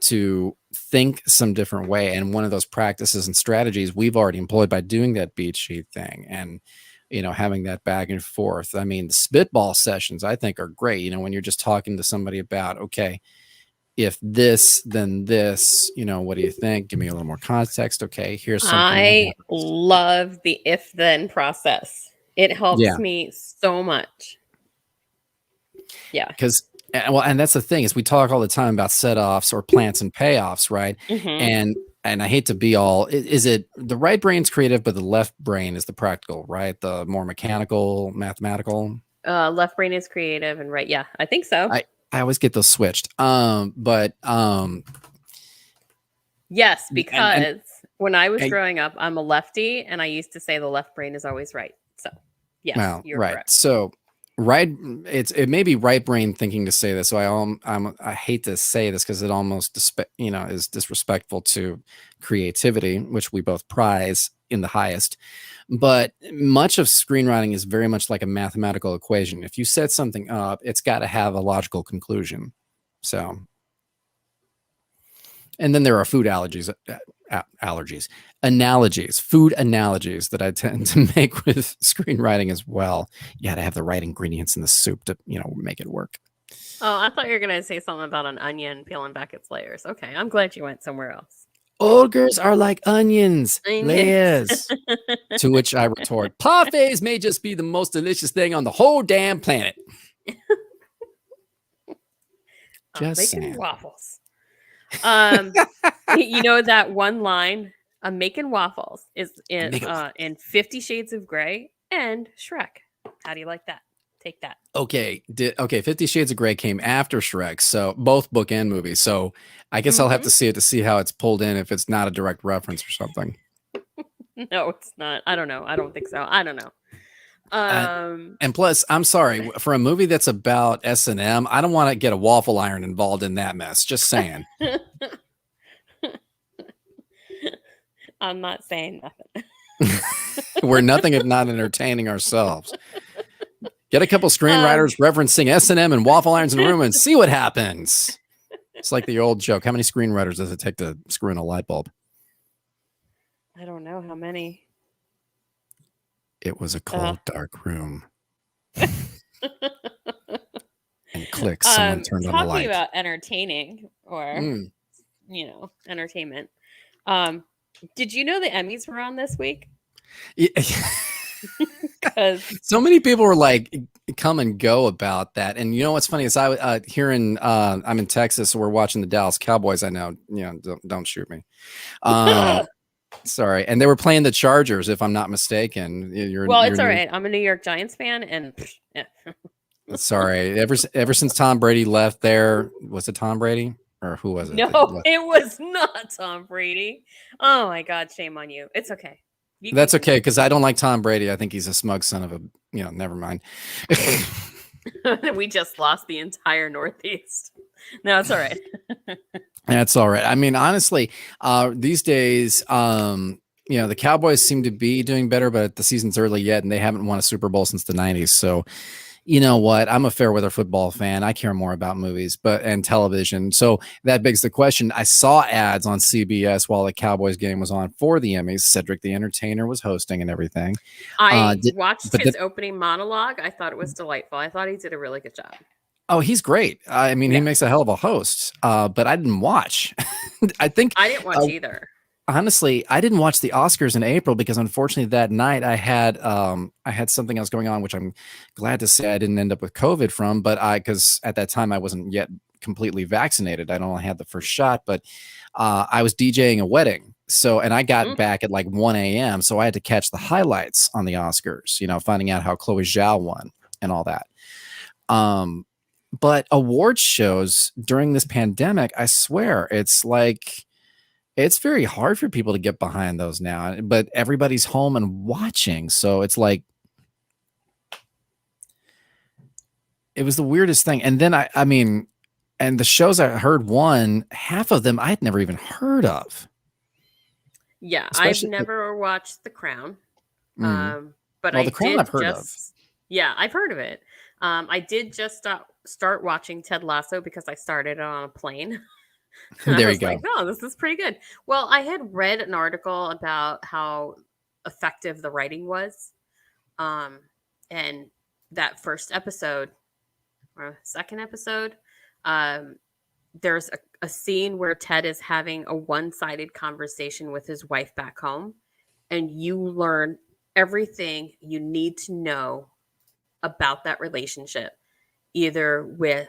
to think some different way. And one of those practices and strategies we've already employed by doing that beat sheet thing and having that back and forth. I mean, the spitball sessions I think are great, when you're just talking to somebody about, okay, if this, then this, what do you think? Give me a little more context. Okay, here's something. I love the if then process. It helps me so much. Yeah. Because, and that's the thing is we talk all the time about set-offs or plants and payoffs, right? Mm-hmm. And I hate to be all, is it the right brain's creative, but the left brain is the practical, right? The more mechanical, mathematical. Left brain is creative and right. Yeah, I think so. I always get those switched. Yes, because when I was growing up, I'm a lefty, and I used to say the left brain is always right. So, yes, you're right. correct. So, it may be right brain thinking to say this. So I hate to say this because it almost is disrespectful to creativity, which we both prize in the highest. But much of screenwriting is very much like a mathematical equation. If you set something up, it's got to have a logical conclusion. So, and then there are food analogies that I tend to make with screenwriting as well. You got to have the right ingredients in the soup to, make it work. Oh, I thought you were going to say something about an onion peeling back its layers. Okay, I'm glad you went somewhere else. Ogres are like onions, layers. To which I retort, parfaits may just be the most delicious thing on the whole damn planet. Just making waffles. That one line, I'm making waffles, is in 50 Shades of Grey and Shrek. How do you like that? Take that. Okay. 50 Shades of Grey came after Shrek, so both book and movies. So I guess I'll have to see it to see how it's pulled in, if it's not a direct reference or something. No, it's not. I don't know. I don't think so. I don't know. And plus, I'm sorry, for a movie that's about S&M, I don't want to get a waffle iron involved in that mess. Just saying. I'm not saying nothing. We're nothing if not entertaining ourselves. Get a couple screenwriters referencing S&M and waffle irons in the room and see what happens. It's like the old joke. How many screenwriters does it take to screw in a light bulb? I don't know how many. It was a cold, dark room. And click, someone turned on the light. Talking about entertaining or, entertainment. Did you know the Emmys were on this week? Yeah. So many people were like, come and go about that. And what's funny is I'm in Texas, so we're watching the Dallas Cowboys. I know, don't shoot me. Sorry. And they were playing the Chargers, if I'm not mistaken. It's all right. I'm a New York Giants fan, and sorry. Ever since Tom Brady left there, was it Tom Brady? Or who was it? No, it was not Tom Brady. Oh my God, shame on you. It's okay. That's okay, because I don't like Tom Brady. I think he's a smug son of a, never mind. We just lost the entire Northeast. No, it's all right. That's all right. I mean, honestly, these days, the Cowboys seem to be doing better, but the season's early yet, and they haven't won a Super Bowl since the 90s. So, you know what? I'm a fair weather football fan. I care more about movies and television. So that begs the question. I saw ads on CBS while the Cowboys game was on for the Emmys. Cedric the Entertainer was hosting and everything. I watched his opening monologue. I thought it was delightful. I thought he did a really good job. Oh, he's great. I mean, he makes a hell of a host. But I didn't watch. I didn't watch either. Honestly, I didn't watch the Oscars in April because unfortunately that night I had something else going on, which I'm glad to say I didn't end up with COVID from, but because at that time I wasn't yet completely vaccinated. I'd only had the first shot, but I was DJing a wedding So, and I got Mm. back at like 1 a.m. So I had to catch the highlights on the Oscars, finding out how Chloe Zhao won and all that. But awards shows during this pandemic, I swear, it's very hard for people to get behind those now, but everybody's home and watching. So it's like, it was the weirdest thing. And then I mean, and the shows I heard won, half of them I'd never even heard of. Yeah, I've Especially, never watched The Crown. mm, But well, I The Crown I've did heard of. just, yeah, I've heard of it. I did just start watching Ted Lasso because I started it on a plane. And I There you was like, go. no, this is pretty good. Well, I had read an article about how effective the writing was. Um, and that first episode or second episode, um, there's a scene where Ted is having a one-sided conversation with his wife back home, and you learn everything you need to know about that relationship, either with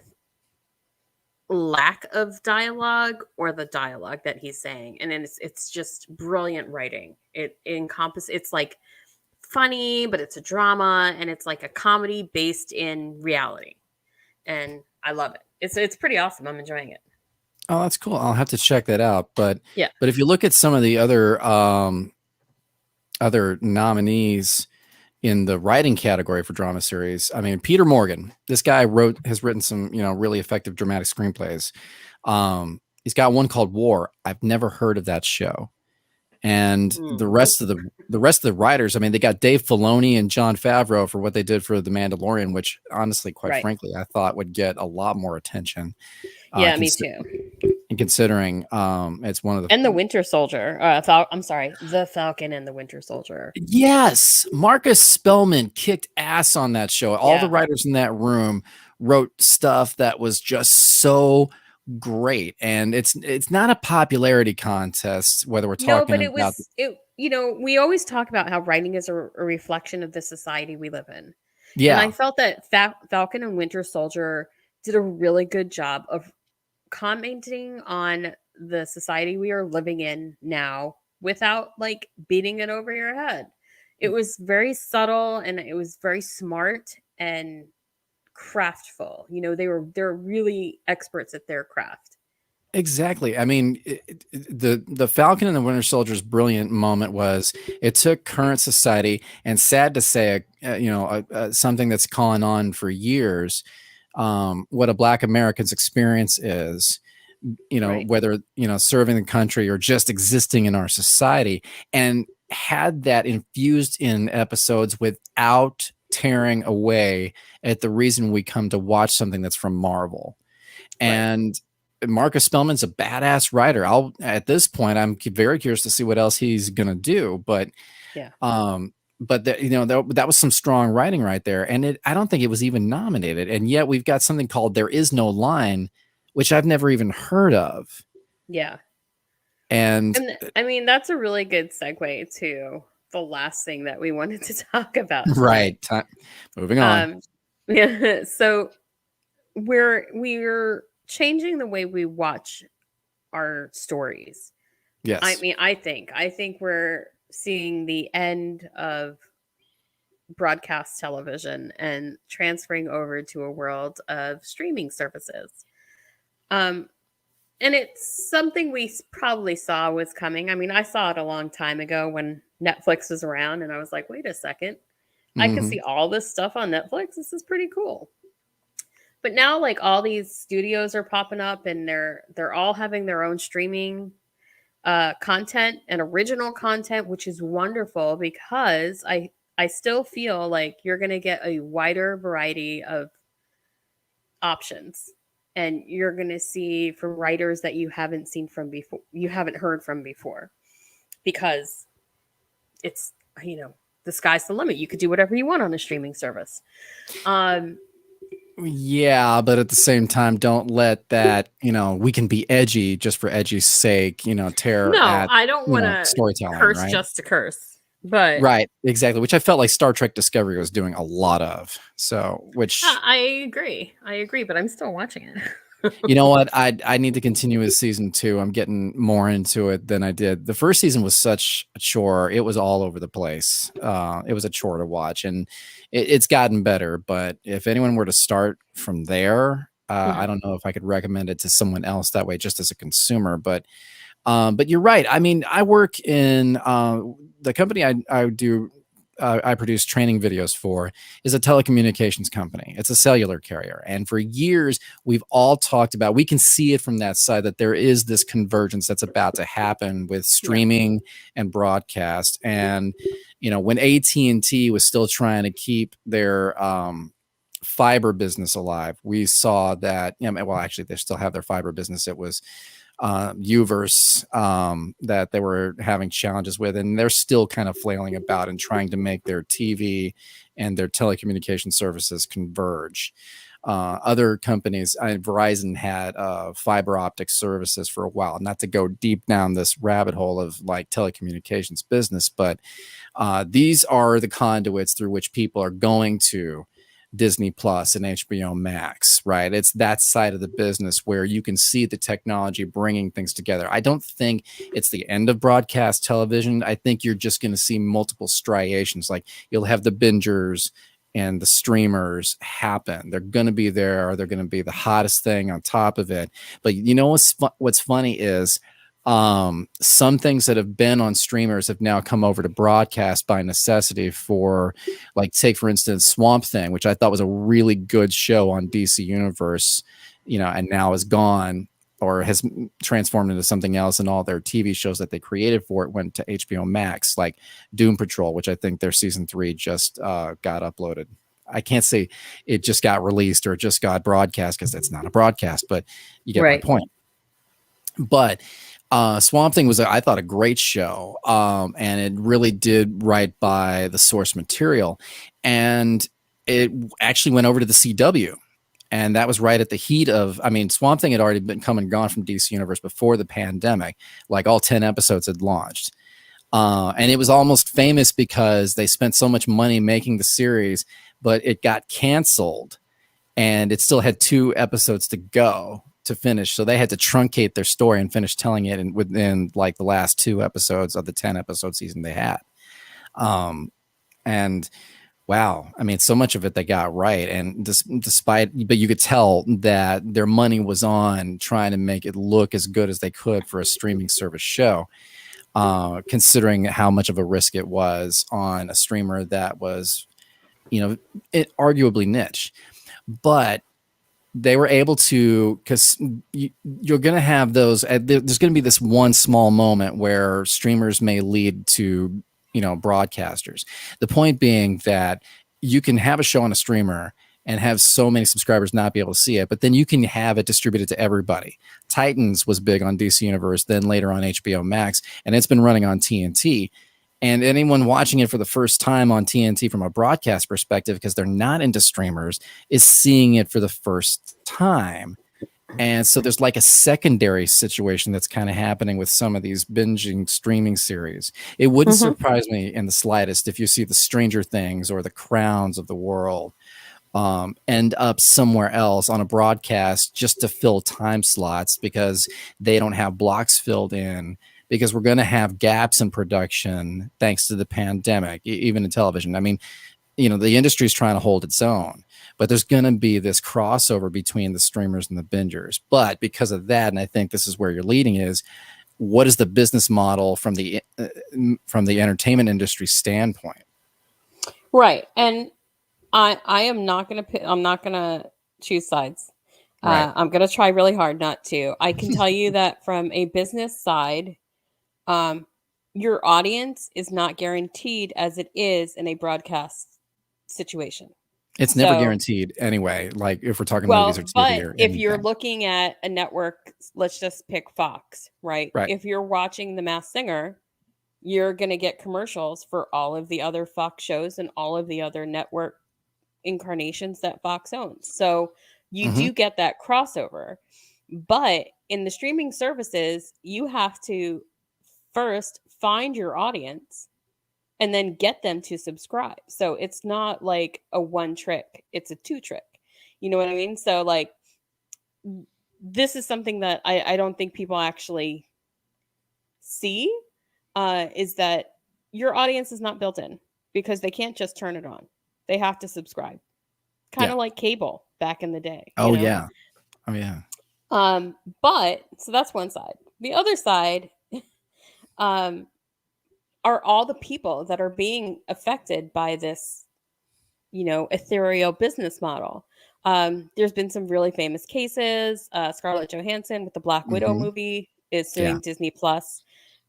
lack of dialogue or the dialogue that he's saying. And then it's just brilliant writing. It's like funny, but it's a drama, and it's like a comedy based in reality. And I love it. It's pretty awesome. I'm enjoying it. Oh, that's cool. I'll have to check that out. But Yeah. if you look at some of the other nominees in the writing category for drama series, I mean, Peter Morgan, this guy has written some, really effective dramatic screenplays. He's got one called War. I've never heard of that show. And the rest Nope. of the writers, I mean, they got Dave Filoni and Jon Favreau for what they did for The Mandalorian, which honestly, quite Right. frankly, I thought would get a lot more attention. Yeah, me too. Considering it's one of the And the Winter Soldier. I'm sorry, the Falcon and the Winter Soldier. Yes, Marcus Spellman kicked ass on that show. All the Yeah. writers in that room wrote stuff that was just so great, and it's not a popularity contest whether we're No, talking but it about. was it. You know, we always talk about how writing is a reflection of the society we live in, and I Yeah, felt that Falcon and Winter Soldier did a really good job of commenting on the society we are living in now without like beating it over your head. It was very subtle and it was very smart and craftful. You know, they're really experts at their craft. exactly. I mean, the Falcon and the Winter Soldier's brilliant moment was it took current society, and sad to say, something that's gone on for years, what a Black American's experience is, Right. whether, serving the country or just existing in our society, and had that infused in episodes without tearing away at the reason we come to watch something that's from Marvel. Right. And Marcus Spellman's a badass writer. At this point, I'm very curious to see what else he's going to do. But, Yeah. that was some strong writing right there. And I don't think it was even nominated. And yet we've got something called There Is No Line, which I've never even heard of. Yeah. And And I mean, that's a really good segue to the last thing that we wanted to talk about today. right, moving on. Yeah, so we're changing the way we watch our stories. I Yes. mean, I think we're seeing the end of broadcast television and transferring over to a world of streaming services. Um, and it's something we probably saw was coming. I mean, I saw it a long time ago when Netflix was around, and I was like, wait a second, I can Mm-hmm. see all this stuff on Netflix. This is pretty cool. But now, like all these studios are popping up, and they're all having their own streaming content and original content, which is wonderful because I still feel like you're going to get a wider variety of options, and you're going to see from writers that you haven't seen from before, you haven't heard from before, because it's, the sky's the limit. You could do whatever you want on a streaming service. Um, Yeah, but at the same time, don't let that, we can be edgy just for edgy's sake, tear no, at, I don't want to storytelling, curse right? just to curse, but Right, exactly, which I felt like Star Trek Discovery was doing a lot of. So, which I agree. I agree, but I'm still watching it. You know what? I need to continue with season 2. I'm getting more into it than I did. The first season was such a chore. It was all over the place. It was a chore to watch, and it's gotten better. But if anyone were to start from there, I Mhm. don't know if I could recommend it to someone else that way, just as a consumer. But you're right. I mean, I work in the company I produce training videos for is a telecommunications company. It's a cellular carrier. And for years, we've all talked about, we can see it from that side that there is this convergence that's about to happen with Yeah. streaming and broadcast. And, when AT&T was still trying to keep their fiber business alive, we saw that, well, actually, they still have their fiber business. It was Uverse that they were having challenges with, and they're still kind of flailing about and trying to make their TV and their telecommunication services converge. Other companies, Verizon had fiber optic services for a while. Not to go deep down this rabbit hole of like telecommunications business, but these are the conduits through which people are going to Disney Plus and HBO Max, right? It's that side of the business where you can see the technology bringing things together. I don't think it's the end of broadcast television. I think you're just going to see multiple striations. Like you'll have the bingers and the streamers happen. They're going to be there. They're going to be the hottest thing on top of it. But what's funny is some things that have been on streamers have now come over to broadcast by necessity for, like, take for instance Swamp Thing, which I thought was a really good show on DC Universe, and now is gone or has transformed into something else, and all their TV shows that they created for it went to HBO Max, like Doom Patrol, which I think their season 3 just got uploaded. I can't say it just got released or it just got broadcast because it's not a broadcast, but you get my Right. point. But Swamp Thing was, I thought, a great show, and it really did right by the source material. And it actually went over to the CW, and that was right at the heat of, I mean, Swamp Thing had already been come and gone from DC Universe before the pandemic. Like all 10 episodes had launched. And it was almost famous because they spent so much money making the series, but it got canceled and it still had 2 episodes to go to finish. So they had to truncate their story and finish telling it within like the last 2 episodes of the 10 episode season they had. And wow, I mean, so much of it they got right. And but you could tell that their money was on trying to make it look as good as they could for a streaming service show, considering how much of a risk it was on a streamer that was, arguably niche. But they were able to, because you're going to have those, there's going to be this one small moment where streamers may lead to, broadcasters. The point being that you can have a show on a streamer and have so many subscribers not be able to see it, but then you can have it distributed to everybody. Titans was big on DC Universe, then later on HBO Max, and it's been running on TNT. And anyone watching it for the first time on TNT from a broadcast perspective, because they're not into streamers, is seeing it for the first time. And so there's like a secondary situation that's kind of happening with some of these binging streaming series. It wouldn't Mm-hmm. surprise me in the slightest if you see the Stranger Things or the Crowns of the world end up somewhere else on a broadcast just to fill time slots because they don't have blocks filled in, because we're going to have gaps in production thanks to the pandemic, even in television. I mean, the industry is trying to hold its own, but there's going to be this crossover between the streamers and the bingers. But because of that, and I think this is where you're leading, is what is the business model from the entertainment industry standpoint? Right. And I am not gonna I'm not gonna choose sides. Right. I'm gonna try really hard not to. I can tell you that from a business side, um, your audience is not guaranteed as it is in a broadcast situation. It's never So, guaranteed anyway, like if we're talking movies or well, TV but or if you're anything. looking at a network, let's just pick Fox, right? Right. If you're watching The Masked Singer, you're going to get commercials for all of the other Fox shows and all of the other network incarnations that Fox owns. So you Mm-hmm. do get that crossover. But in the streaming services, you have to first find your audience and then get them to subscribe. So it's not like a one trick, it's a two trick. You know what I mean? So like this is something that I don't think people actually see, is that your audience is not built in because they can't just turn it on. They have to subscribe. Kind Yeah. of like cable back in the day, you Oh know? yeah. Oh yeah. But so that's one side. The other side, um, are all the people that are being affected by this, ethereal business model. There's been some really famous cases. Scarlett Johansson with the Black Widow Hmm. movie is Yeah. suing Disney Plus.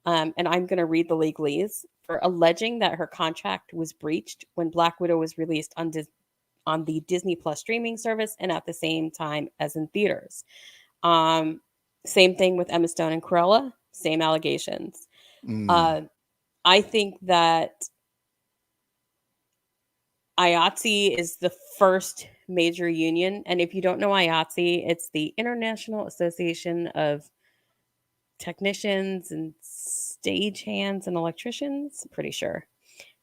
And I'm going to read the legalese for alleging that her contract was breached when Black Widow was released on the Disney Plus streaming service and at the same time as in theaters. Um, Same thing with Emma Stone and Cruella, same allegations. Mm. Uh, I think that IATSE is the first major union. And if you don't know IATSE, it's the International Association of Technicians and Stagehands and Electricians. I'm pretty sure.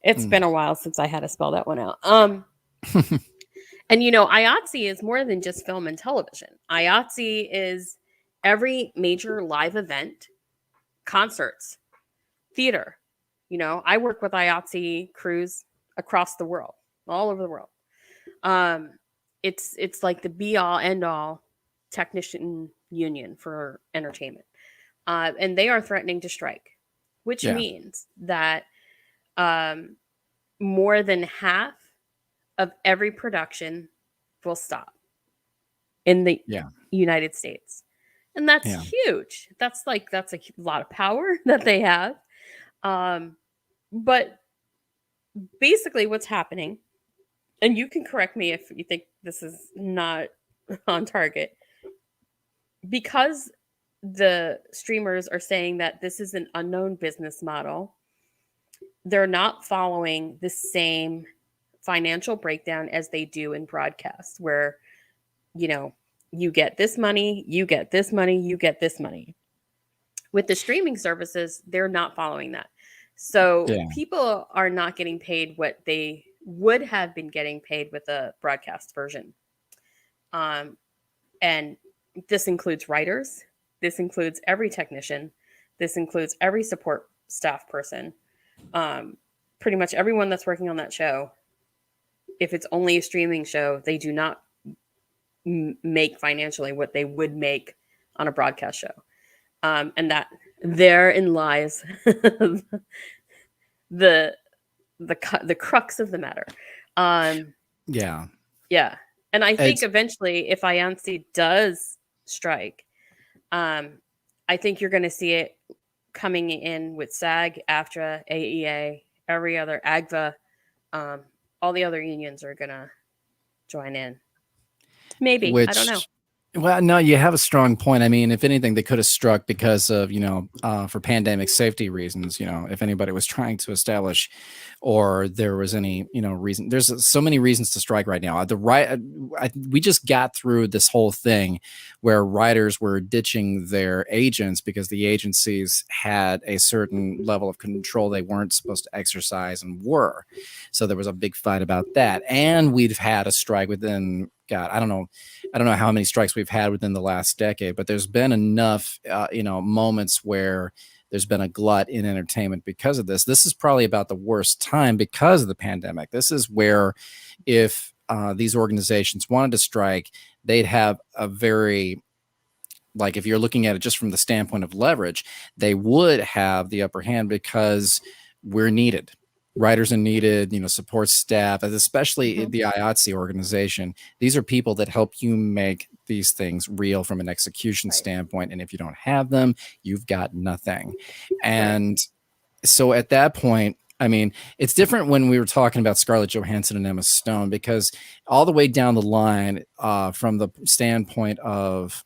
It's Mm. been a while since I had to spell that one out. And IATSE is more than just film and television. IATSE is every major live event, concerts, theater. I work with IATSE crews across the world, all over the world. Um, it's like the be all end all technician union for entertainment, and they are threatening to strike, which Yeah. means that um, more than half of every production will stop in the Yeah. United States. And that's Yeah. huge. That's a lot of power that they have. Um, but basically what's happening, and you can correct me if you think this is not on target, because the streamers are saying that this is an unknown business model, they're not following the same financial breakdown as they do in broadcast, where, you know, you get this money, you get this money, you get this money. With the streaming services, they're not following that. So Yeah. people are not getting paid what they would have been getting paid with a broadcast version. Um, and this includes writers, this includes every technician, this includes every support staff person, um, pretty much everyone that's working on that show. If it's only a streaming show, they do not make financially what they would make on a broadcast show. And that therein lies the the crux of the matter. Um, Yeah. yeah, and I think It's eventually, if IANSI does strike, um, I think you're going to see it coming in with SAG, AFTRA, AEA, every other AGVA. Um, all the other unions are going to join in. Maybe, I don't know. which well, no, you have a strong point. I mean, if anything, they could have struck because of, for pandemic safety reasons, if anybody was trying to establish or there was any, reason. There's so many reasons to strike right now. We just got through this whole thing where writers were ditching their agents because the agencies had a certain level of control they weren't supposed to exercise and were. So there was a big fight about that. And we've had a strike within, God, I don't know how many strikes we've had within the last decade, but there's been enough, moments where there's been a glut in entertainment because of this. This is probably about the worst time because of the pandemic. This is where, if these organizations wanted to strike, they'd have a very, like, if you're looking at it just from the standpoint of leverage, they would have the upper hand because we're needed. Writers are needed, support staff, especially Mm-hmm. the IATSE organization. These are people that help you make these things real from an execution Right, standpoint. And if you don't have them, you've got nothing. right. And so at that point, I mean, it's different when we were talking about Scarlett Johansson and Emma Stone, because all the way down the line, from the standpoint of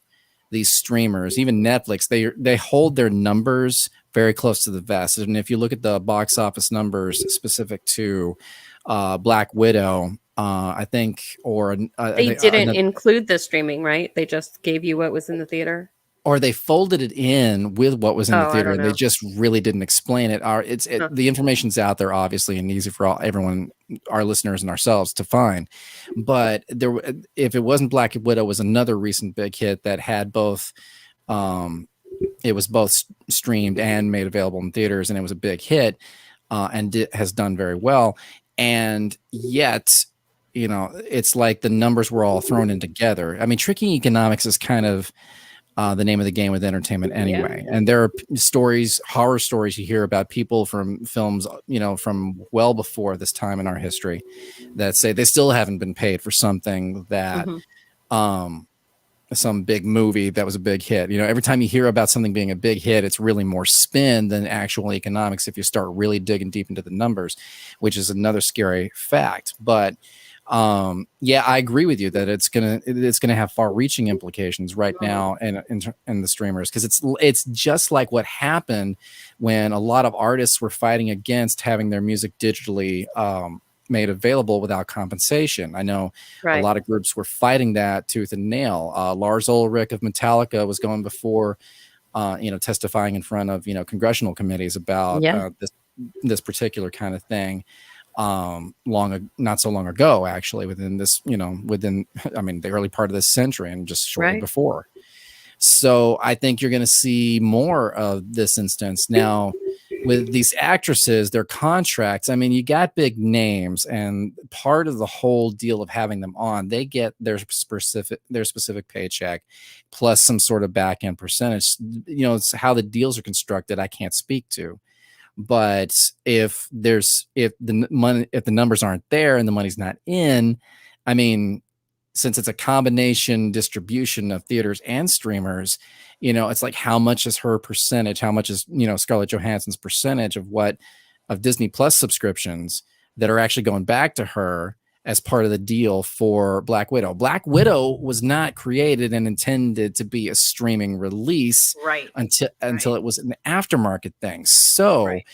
these streamers, even Netflix, they hold their numbers very close to the vest. And if you look at the box office numbers specific to Black Widow, I think, or They didn't include the streaming, right? They just gave you what was in the theater. or they folded it in with what was in the Oh, I theater, don't and they know. just really didn't explain it. Huh. The information's out there, obviously, and easy for everyone, our listeners and ourselves to find. But if it wasn't Black Widow, was another recent big hit that had both. Um, it was both streamed and made available in theaters, and it was a big hit, and has done very well. And yet, it's like the numbers were all thrown in together. I mean, tricking economics is kind of the name of the game with entertainment Yeah. anyway. And there are stories, horror stories you hear about people from films, from well before this time in our history that say they still haven't been paid for something that, Hmm. um, some big movie that was a big hit. Every time you hear about something being a big hit, it's really more spin than actual economics if you start really digging deep into the numbers, which is another scary fact. But yeah, I agree with you that it's gonna have far-reaching implications right now in the streamers, because it's just like what happened when a lot of artists were fighting against having their music digitally made available without compensation. I know a Right. lot of groups were fighting that tooth and nail. Lars Ulrich of Metallica was going before, testifying in front of congressional committees about Yeah. this particular kind of thing, not so long ago, actually, within I mean the early part of this century and just shortly Right. before. So I think you're going to see more of this instance now with these actresses, their contracts. I mean, you got big names, and part of the whole deal of having them on, they get their specific paycheck plus some sort of back end percentage. It's how the deals are constructed. I can't speak to, but if the numbers aren't there and the money's not in, I mean, since it's a combination distribution of theaters and streamers, it's like, how much is her percentage? How much is, Scarlett Johansson's percentage of Disney Plus subscriptions that are actually going back to her as part of the deal for Black Widow? Black Widow was not created and intended to be a streaming release Right. until Right. it was an aftermarket thing. So Right.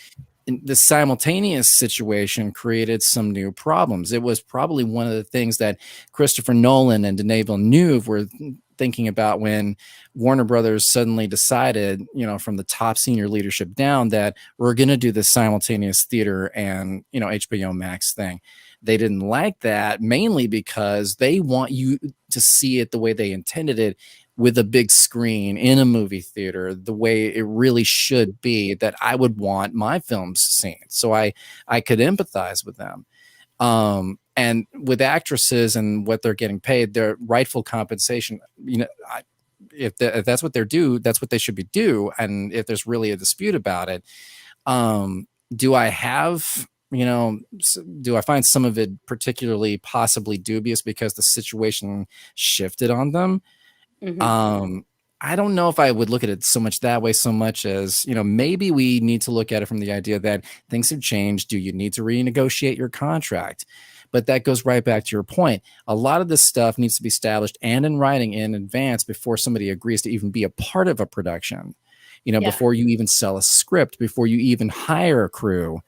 the simultaneous situation created some new problems. It was probably one of the things that Christopher Nolan and Denis Villeneuve were thinking about when Warner Brothers suddenly decided, from the top senior leadership down, that we're going to do this simultaneous theater and, HBO Max thing. They didn't like that, mainly because they want you to see it the way they intended it, with a big screen in a movie theater, the way it really should be, that I would want my films seen. So I could empathize with them. And with actresses and what they're getting paid, their rightful compensation, if that's what they're due, that's what they should be due. And if there's really a dispute about it, do I have, do I find some of it particularly possibly dubious because the situation shifted on them? Hmm. Um, I don't know if I would look at it so much that way, so much as, maybe we need to look at it from the idea that things have changed. Do you need to renegotiate your contract? But that goes right back to your point. A lot of this stuff needs to be established and in writing in advance before somebody agrees to even be a part of a production, Yeah. before you even sell a script, before you even hire a crew,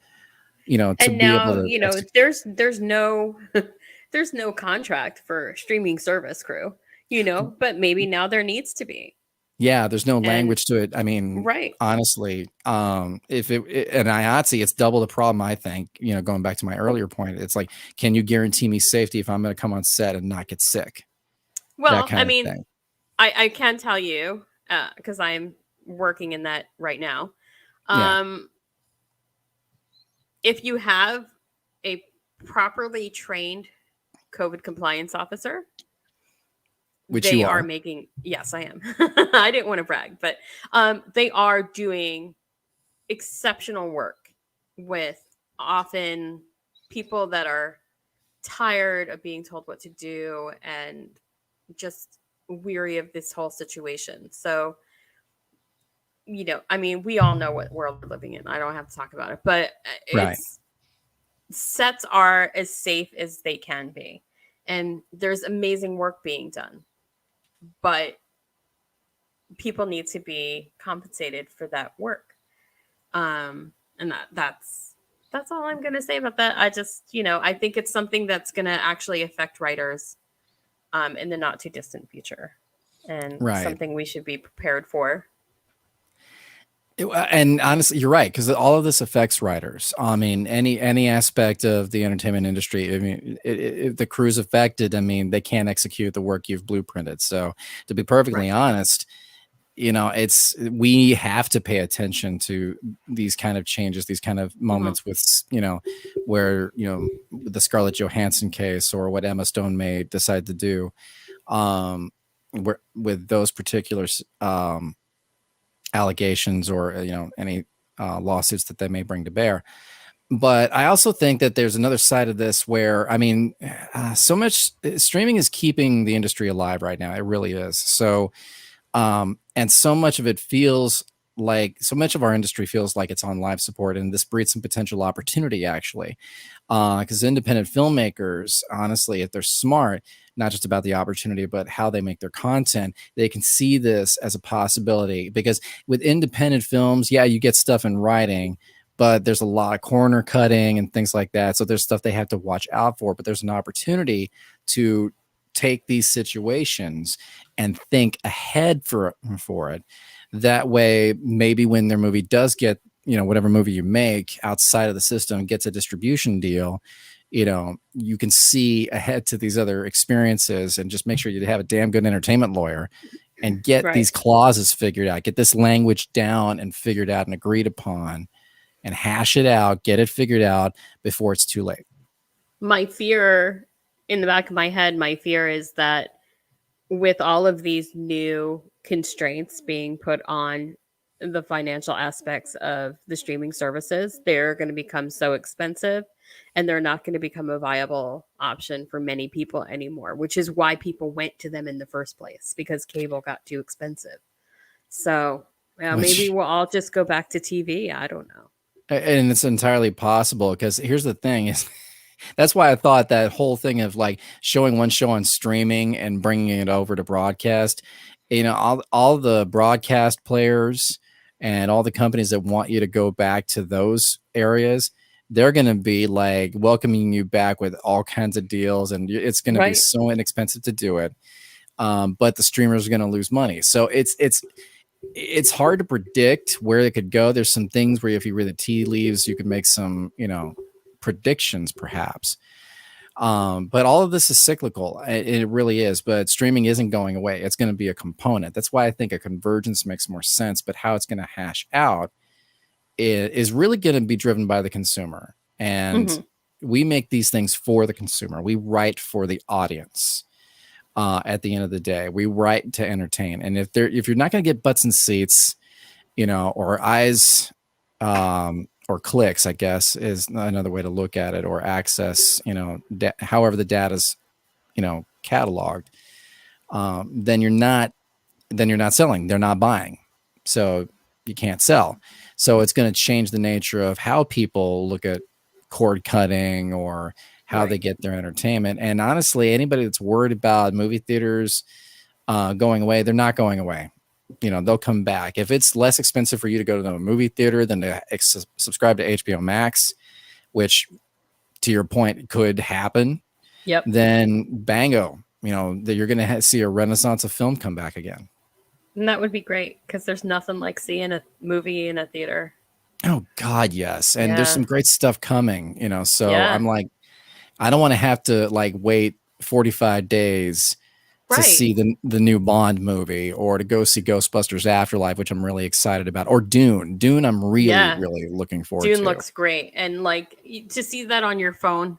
to And be able now, to execute. there's no there's no contract for streaming service crew, but maybe now there needs to be. Yeah, there's no And language to it. I mean, right. honestly, if an IATSE, it's double the problem, I think. Going back to my earlier point, it's like, can you guarantee me safety if I'm going to come on set and not get sick? That Well, I kind of mean, thing. I can tell you, because I'm working in that right now. Yeah, Um, if you have a properly trained COVID compliance officer, which you they are are. making, yes, I am. I didn't want to brag, but they are doing exceptional work with often people that are tired of being told what to do and just weary of this whole situation. So, I mean, we all know what world we're living in. I don't have to talk about it, but Right. it's sets are as safe as they can be. And there's amazing work being done, but people need to be compensated for that work. And that's all I'm gonna say about that. I just, I think it's something that's gonna actually affect writers in the not too distant future. and Right. something we should be prepared for. And honestly, you're right, because all of this affects writers. I mean, any aspect of the entertainment industry. I mean, if the crew's affected, I mean, they can't execute the work you've blueprinted. So, to be perfectly Right. honest, it's we have to pay attention to these kind of changes, these kind of moments with where the Scarlett Johansson case or what Emma Stone may decide to do, with those particular allegations or any lawsuits that they may bring to bear. But I also think that there's another side of this where, I mean, so much streaming is keeping the industry alive right now. It really is. So, and so much of it feels like, so much of our industry feels like it's on live support, and this breeds some potential opportunity actually. Because independent filmmakers, honestly, if they're smart, not just about the opportunity, but how they make their content, they can see this as a possibility. Because with independent films, yeah, you get stuff in writing, but there's a lot of corner cutting and things like that. So there's stuff they have to watch out for, but there's an opportunity to take these situations and think ahead for it. That way, maybe when their movie does get, whatever movie you make outside of the system gets a distribution deal, you can see ahead to these other experiences, and just make sure you have a damn good entertainment lawyer and get these clauses figured out, get this language down and figured out and agreed upon, and hash it out, get it figured out before it's too late. My fear in the back of my head, my fear is that with all of these new constraints being put on the financial aspects of the streaming services, they're going to become so expensive and they're not going to become a viable option for many people anymore, which is why people went to them in the first place, because cable got too expensive. So, yeah, maybe we'll all just go back to TV. I don't know. And it's entirely possible, because here's the thing is, that's why I thought that whole thing of like showing one show on streaming and bringing it over to broadcast, all the broadcast players and all the companies that want you to go back to those areas, they're going to be like welcoming you back with all kinds of deals, and it's going to be so inexpensive to do it. But the streamers are going to lose money. So it's hard to predict where it could go. There's some things where if you read the tea leaves, you could make some, predictions perhaps. But all of this is cyclical. It really is. But streaming isn't going away. It's going to be a component. That's why I think a convergence makes more sense. But how it's going to hash out is really going to be driven by the consumer. And we make these things for the consumer. We write for the audience. At the end of the day, we write to entertain. And if you're not going to get butts and seats, or eyes, or clicks, I guess is another way to look at it, or access, however the data's, cataloged, then you're not selling. They're not buying. So you can't sell. So it's going to change the nature of how people look at cord cutting or how they get their entertainment. And honestly, anybody that's worried about movie theaters going away, they're not going away. They'll come back. If it's less expensive for you to go to the movie theater than to subscribe to HBO Max, which to your point could happen, then bango, that you're going to see a renaissance of film come back again. And that would be great, because there's nothing like seeing a movie in a theater. Oh God, yes. And there's some great stuff coming, so I'm like, I don't want to have to like wait 45 days to see the new Bond movie, or to go see Ghostbusters Afterlife, which I'm really excited about, or Dune. I'm really looking forward to. Dune looks great. And like to see that on your phone,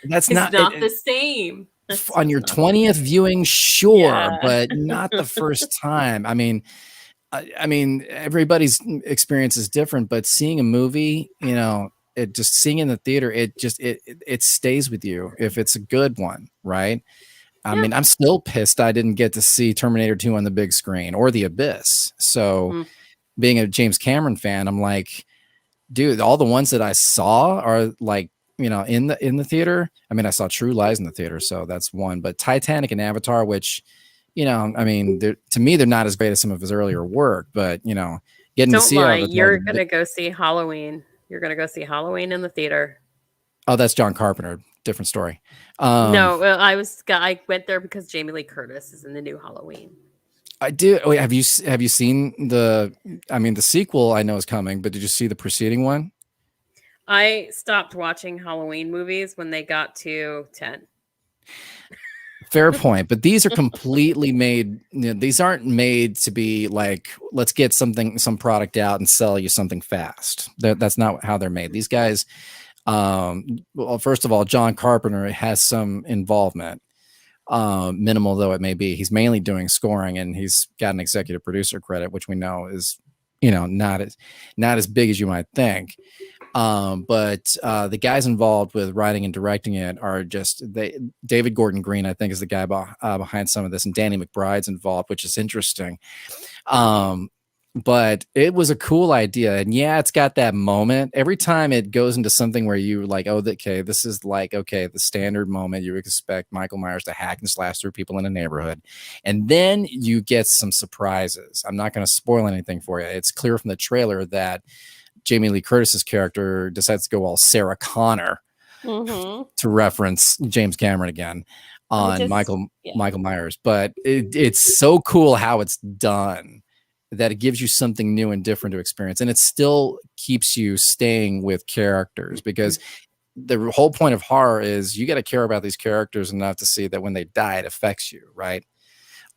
that's not the same. On your 20th viewing, sure, but not the first time. I mean, everybody's experience is different, but seeing a movie, it just seeing in the theater, it stays with you if it's a good one, right? I mean, I'm still pissed I didn't get to see Terminator 2 on the big screen, or The Abyss. So being a James Cameron fan, I'm like, dude, all the ones that I saw are like, in the theater. I mean, I saw True Lies in the theater, so that's one. But Titanic and Avatar, which, I mean, to me, they're not as great as some of his earlier work, but getting to see you're gonna go see Halloween. You're gonna go see Halloween in the theater. Oh, that's John Carpenter. different story. No, well, I went there because Jamie Lee Curtis is in the new Halloween. I do. Wait, have you seen the? I mean, the sequel I know is coming, but did you see the preceding one? I stopped watching Halloween movies when they got to 10. Fair point, but these are completely made. These aren't made to be like, let's get some product out and sell you something fast. That's not how they're made. These guys, well, first of all, John Carpenter has some involvement, minimal though it may be. He's mainly doing scoring, and he's got an executive producer credit, which we know is, not as big as you might think. But the guys involved with writing and directing it are just David Gordon Green, I think, is the guy behind some of this, and Danny McBride's involved, which is interesting. But it was a cool idea, and yeah, it's got that moment every time it goes into something where you like, oh, okay, this is like, okay, the standard moment you expect Michael Myers to hack and slash through people in a neighborhood, and then you get some surprises. I'm not going to spoil anything for you. It's clear from the trailer that Jamie Lee Curtis's character decides to go all Sarah Connor, to reference James Cameron again, on Michael Myers. But it's so cool how it's done that it gives you something new and different to experience, and it still keeps you staying with characters, because the whole point of horror is you got to care about these characters enough to see that when they die, it affects you, right?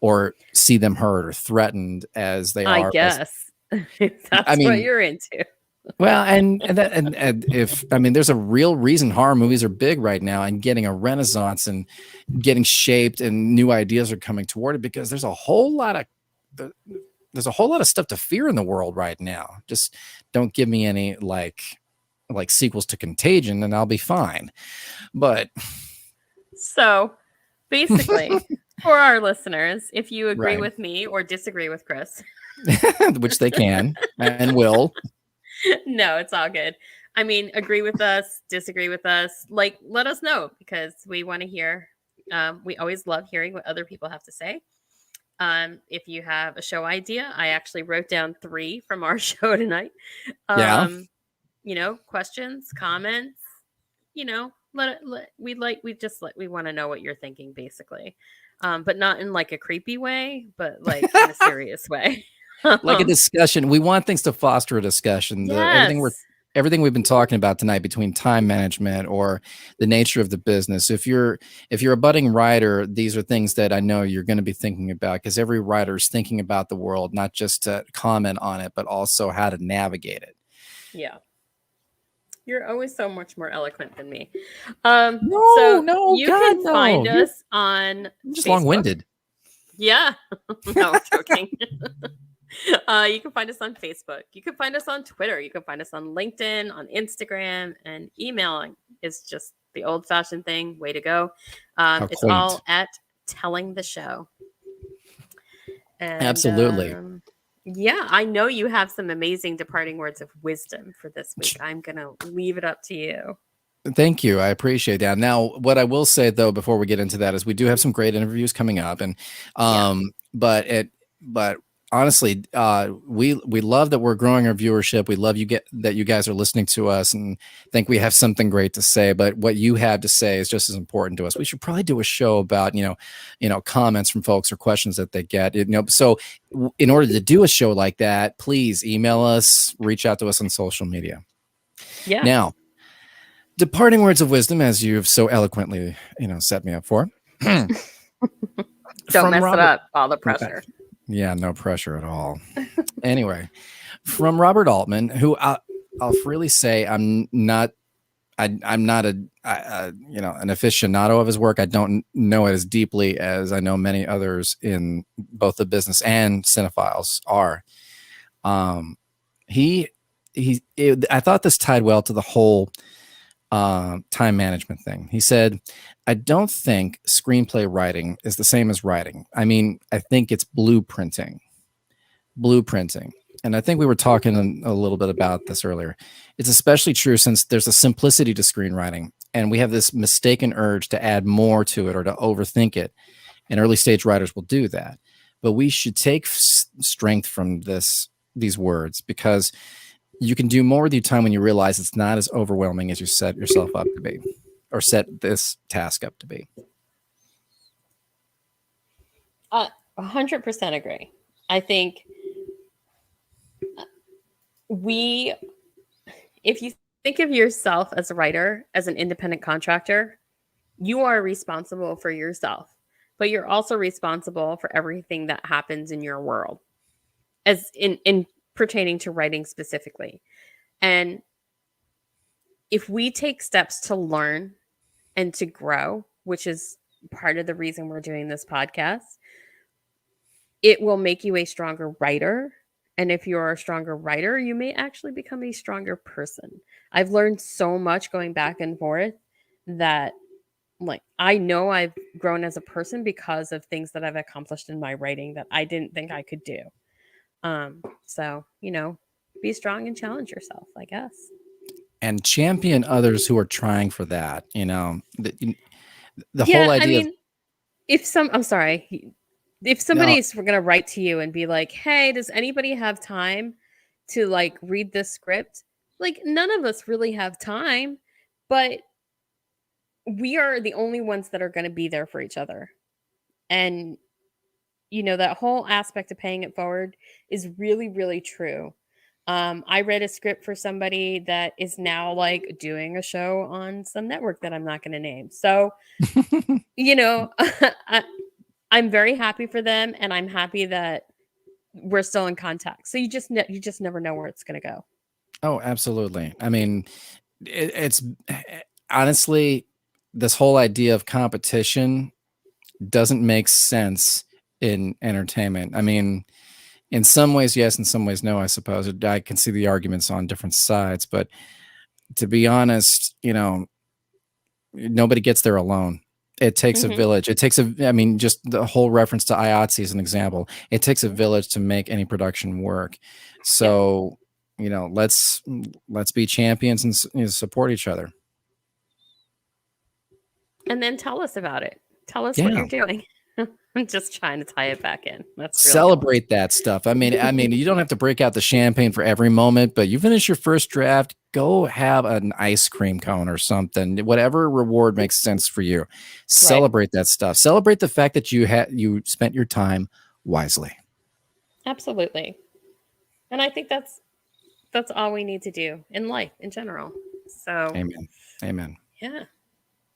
Or see them hurt or threatened as they are. I guess that's what you're into. Well, and if I mean, there's a real reason horror movies are big right now and getting a renaissance and getting shaped, and new ideas are coming toward it, because there's a whole lot of stuff to fear in the world right now. Just don't give me any like sequels to Contagion, and I'll be fine. But so basically, for our listeners, if you agree with me or disagree with Chris, which they can and will. No, it's all good. I mean, agree with us, disagree with us, like, let us know, because we want to hear. We always love hearing what other people have to say. If you have a show idea, I actually wrote down 3 from our show tonight. Questions, comments, we want to know what you're thinking, basically. But not in like a creepy way, but like in a serious way. Like a discussion. We want things to foster a discussion. Yes. Everything we've been talking about tonight, between time management or the nature of the business. If you're a budding writer, these are things that I know you're going to be thinking about, because every writer is thinking about the world, not just to comment on it, but also how to navigate it. Yeah. You're always so much more eloquent than me. You can find us on I'm just long-winded. Yeah. No, I'm joking. You can find us on Facebook. You can find us on Twitter. You can find us on LinkedIn, on Instagram, and emailing is just the old-fashioned thing. Way to go. It's all at Telling the Show. And, absolutely. Yeah, I know you have some amazing departing words of wisdom for this week. I'm going to leave it up to you. Thank you. I appreciate that. Now, what I will say, though, before we get into that, is we do have some great interviews coming up, and but honestly, we love that we're growing our viewership. We love that you guys are listening to us, and think we have something great to say. But what you have to say is just as important to us. We should probably do a show about comments from folks or questions that they get. So in order to do a show like that, please email us, reach out to us on social media. Yeah. Now, departing words of wisdom, as you've so eloquently set me up for. Don't mess it up. All the pressure. Yeah, no pressure at all. Anyway, from Robert Altman, who I'll freely say I'm not an aficionado of his work. I don't know it as deeply as I know many others in both the business and cinephiles are. I thought this tied well to the whole time management thing. He said, I don't think screenplay writing is the same as writing. I mean, I think it's blueprinting. And I think we were talking a little bit about this earlier. It's especially true since there's a simplicity to screenwriting, and we have this mistaken urge to add more to it or to overthink it. And early stage writers will do that. But we should take strength from these words, because you can do more with your time when you realize it's not as overwhelming as you set yourself up to be. or set this task up to be. 100% agree. I think we, if you think of yourself as a writer, as an independent contractor, you are responsible for yourself, but you're also responsible for everything that happens in your world, as in pertaining to writing specifically. And if we take steps to learn and to grow, which is part of the reason we're doing this podcast, it will make you a stronger writer. And if you're a stronger writer, you may actually become a stronger person. I've learned so much going back and forth that, like, I know I've grown as a person because of things that I've accomplished in my writing that I didn't think I could do. So, be strong and challenge yourself, I guess. And champion others who are trying for that. The whole idea I'm sorry, if no, somebody's going to write to you and be like, hey, does anybody have time to like read this script? Like, none of us really have time, but we are the only ones that are going to be there for each other. And, that whole aspect of paying it forward is really, really true. I read a script for somebody that is now like doing a show on some network that I'm not going to name. So, I'm very happy for them, and I'm happy that we're still in contact. So you just never know where it's going to go. Oh, absolutely. I mean, it's honestly, this whole idea of competition doesn't make sense in entertainment. I mean, in some ways, yes, in some ways, no, I suppose. I can see the arguments on different sides, but to be honest, nobody gets there alone. It takes a village. It takes just the whole reference to IATSE is an example. It takes a village to make any production work. So, let's be champions and support each other. And then tell us about it. Tell us what you're doing. I'm just trying to tie it back in. That's really celebrate that stuff. I mean, you don't have to break out the champagne for every moment, but you finish your first draft, go have an ice cream cone or something. Whatever reward makes sense for you. Celebrate that stuff. Celebrate the fact that you spent your time wisely. Absolutely. And I think that's all we need to do in life in general. So, Amen. Yeah.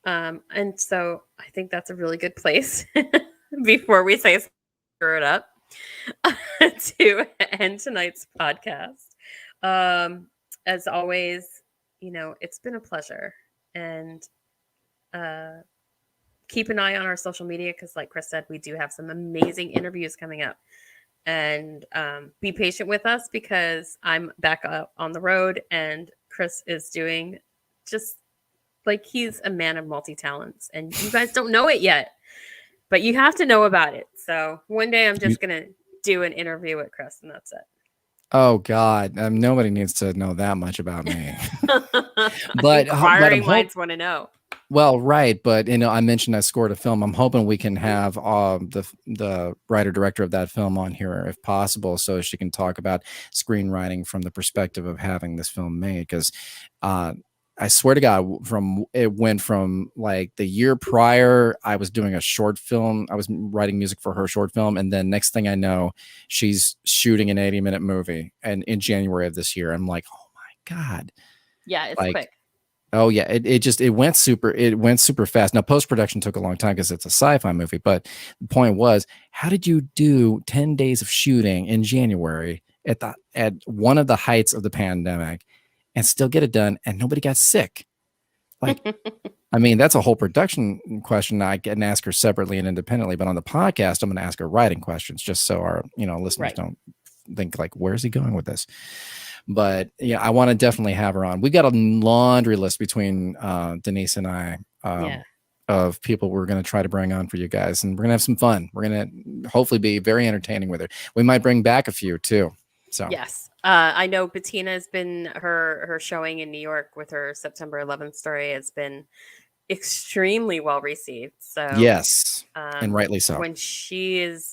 And so I think that's a really good place before we say screw it up to end tonight's podcast. As always, it's been a pleasure, and keep an eye on our social media, because like Chris said, we do have some amazing interviews coming up. And be patient with us, because I'm back up on the road, and Chris is doing just like, he's a man of multi-talents, and you guys don't know it yet, but you have to know about it. So one day I'm just going to do an interview with Chris, and that's it. Oh God, nobody needs to know that much about me. But inquiring minds want to know. Well, right, but I mentioned I scored a film. I'm hoping we can have the writer director of that film on here if possible, so she can talk about screenwriting from the perspective of having this film made. Because I swear to God, it went from like the year prior, I was doing a short film. I was writing music for her short film, and then next thing I know, she's shooting an 80-minute movie, and in January of this year, I'm like, oh my God, yeah, it's quick. Oh yeah, it went super fast. Now post-production took a long time because it's a sci-fi movie, but the point was, how did you do 10 days of shooting in January at one of the heights of the pandemic and still get it done and nobody got sick? Like, I mean, that's a whole production question I can ask her separately and independently, but on the podcast, I'm going to ask her writing questions just so our, listeners don't think like, where's he going with this? But yeah, I want to definitely have her on. We got a laundry list between Denise and I of people we're going to try to bring on for you guys, and we're going to have some fun. We're going to hopefully be very entertaining with her. We might bring back a few too. So yes, I know Bettina has been her showing in New York with her September 11th story has been extremely well received. So yes, and rightly so. When she is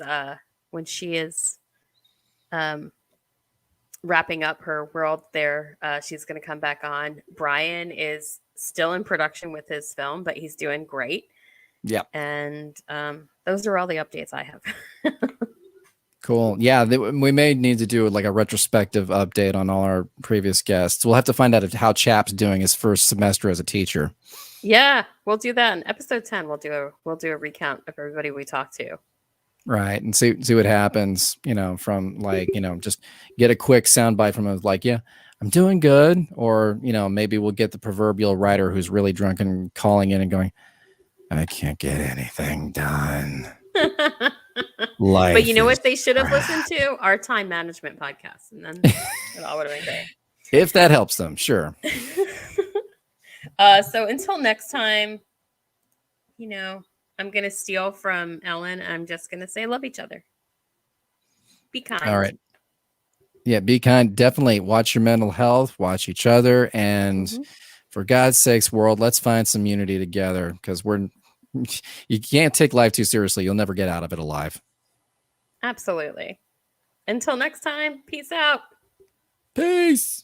wrapping up her world there, she's going to come back on. Brian is still in production with his film, but he's doing great. Yeah. And those are all the updates I have. Cool. Yeah, we may need to do like a retrospective update on all our previous guests. We'll have to find out how Chap's doing his first semester as a teacher. Yeah, we'll do that in episode 10. We'll do a recount of everybody we talked to. Right, and see what happens. From like just get a quick soundbite from him, like, yeah, I'm doing good, or maybe we'll get the proverbial writer who's really drunk and calling in and going, I can't get anything done. Life. But you know what they should have listened to? Our time management podcast, and then it all would have been great. If that helps them, sure. So until next time, I'm going to steal from Ellen. I'm just going to say love each other. Be kind. All right. Yeah, be kind. Definitely watch your mental health, watch each other. And for God's sakes, world, let's find some unity together, because you can't take life too seriously. You'll never get out of it alive. Absolutely. Until next time, peace out. Peace.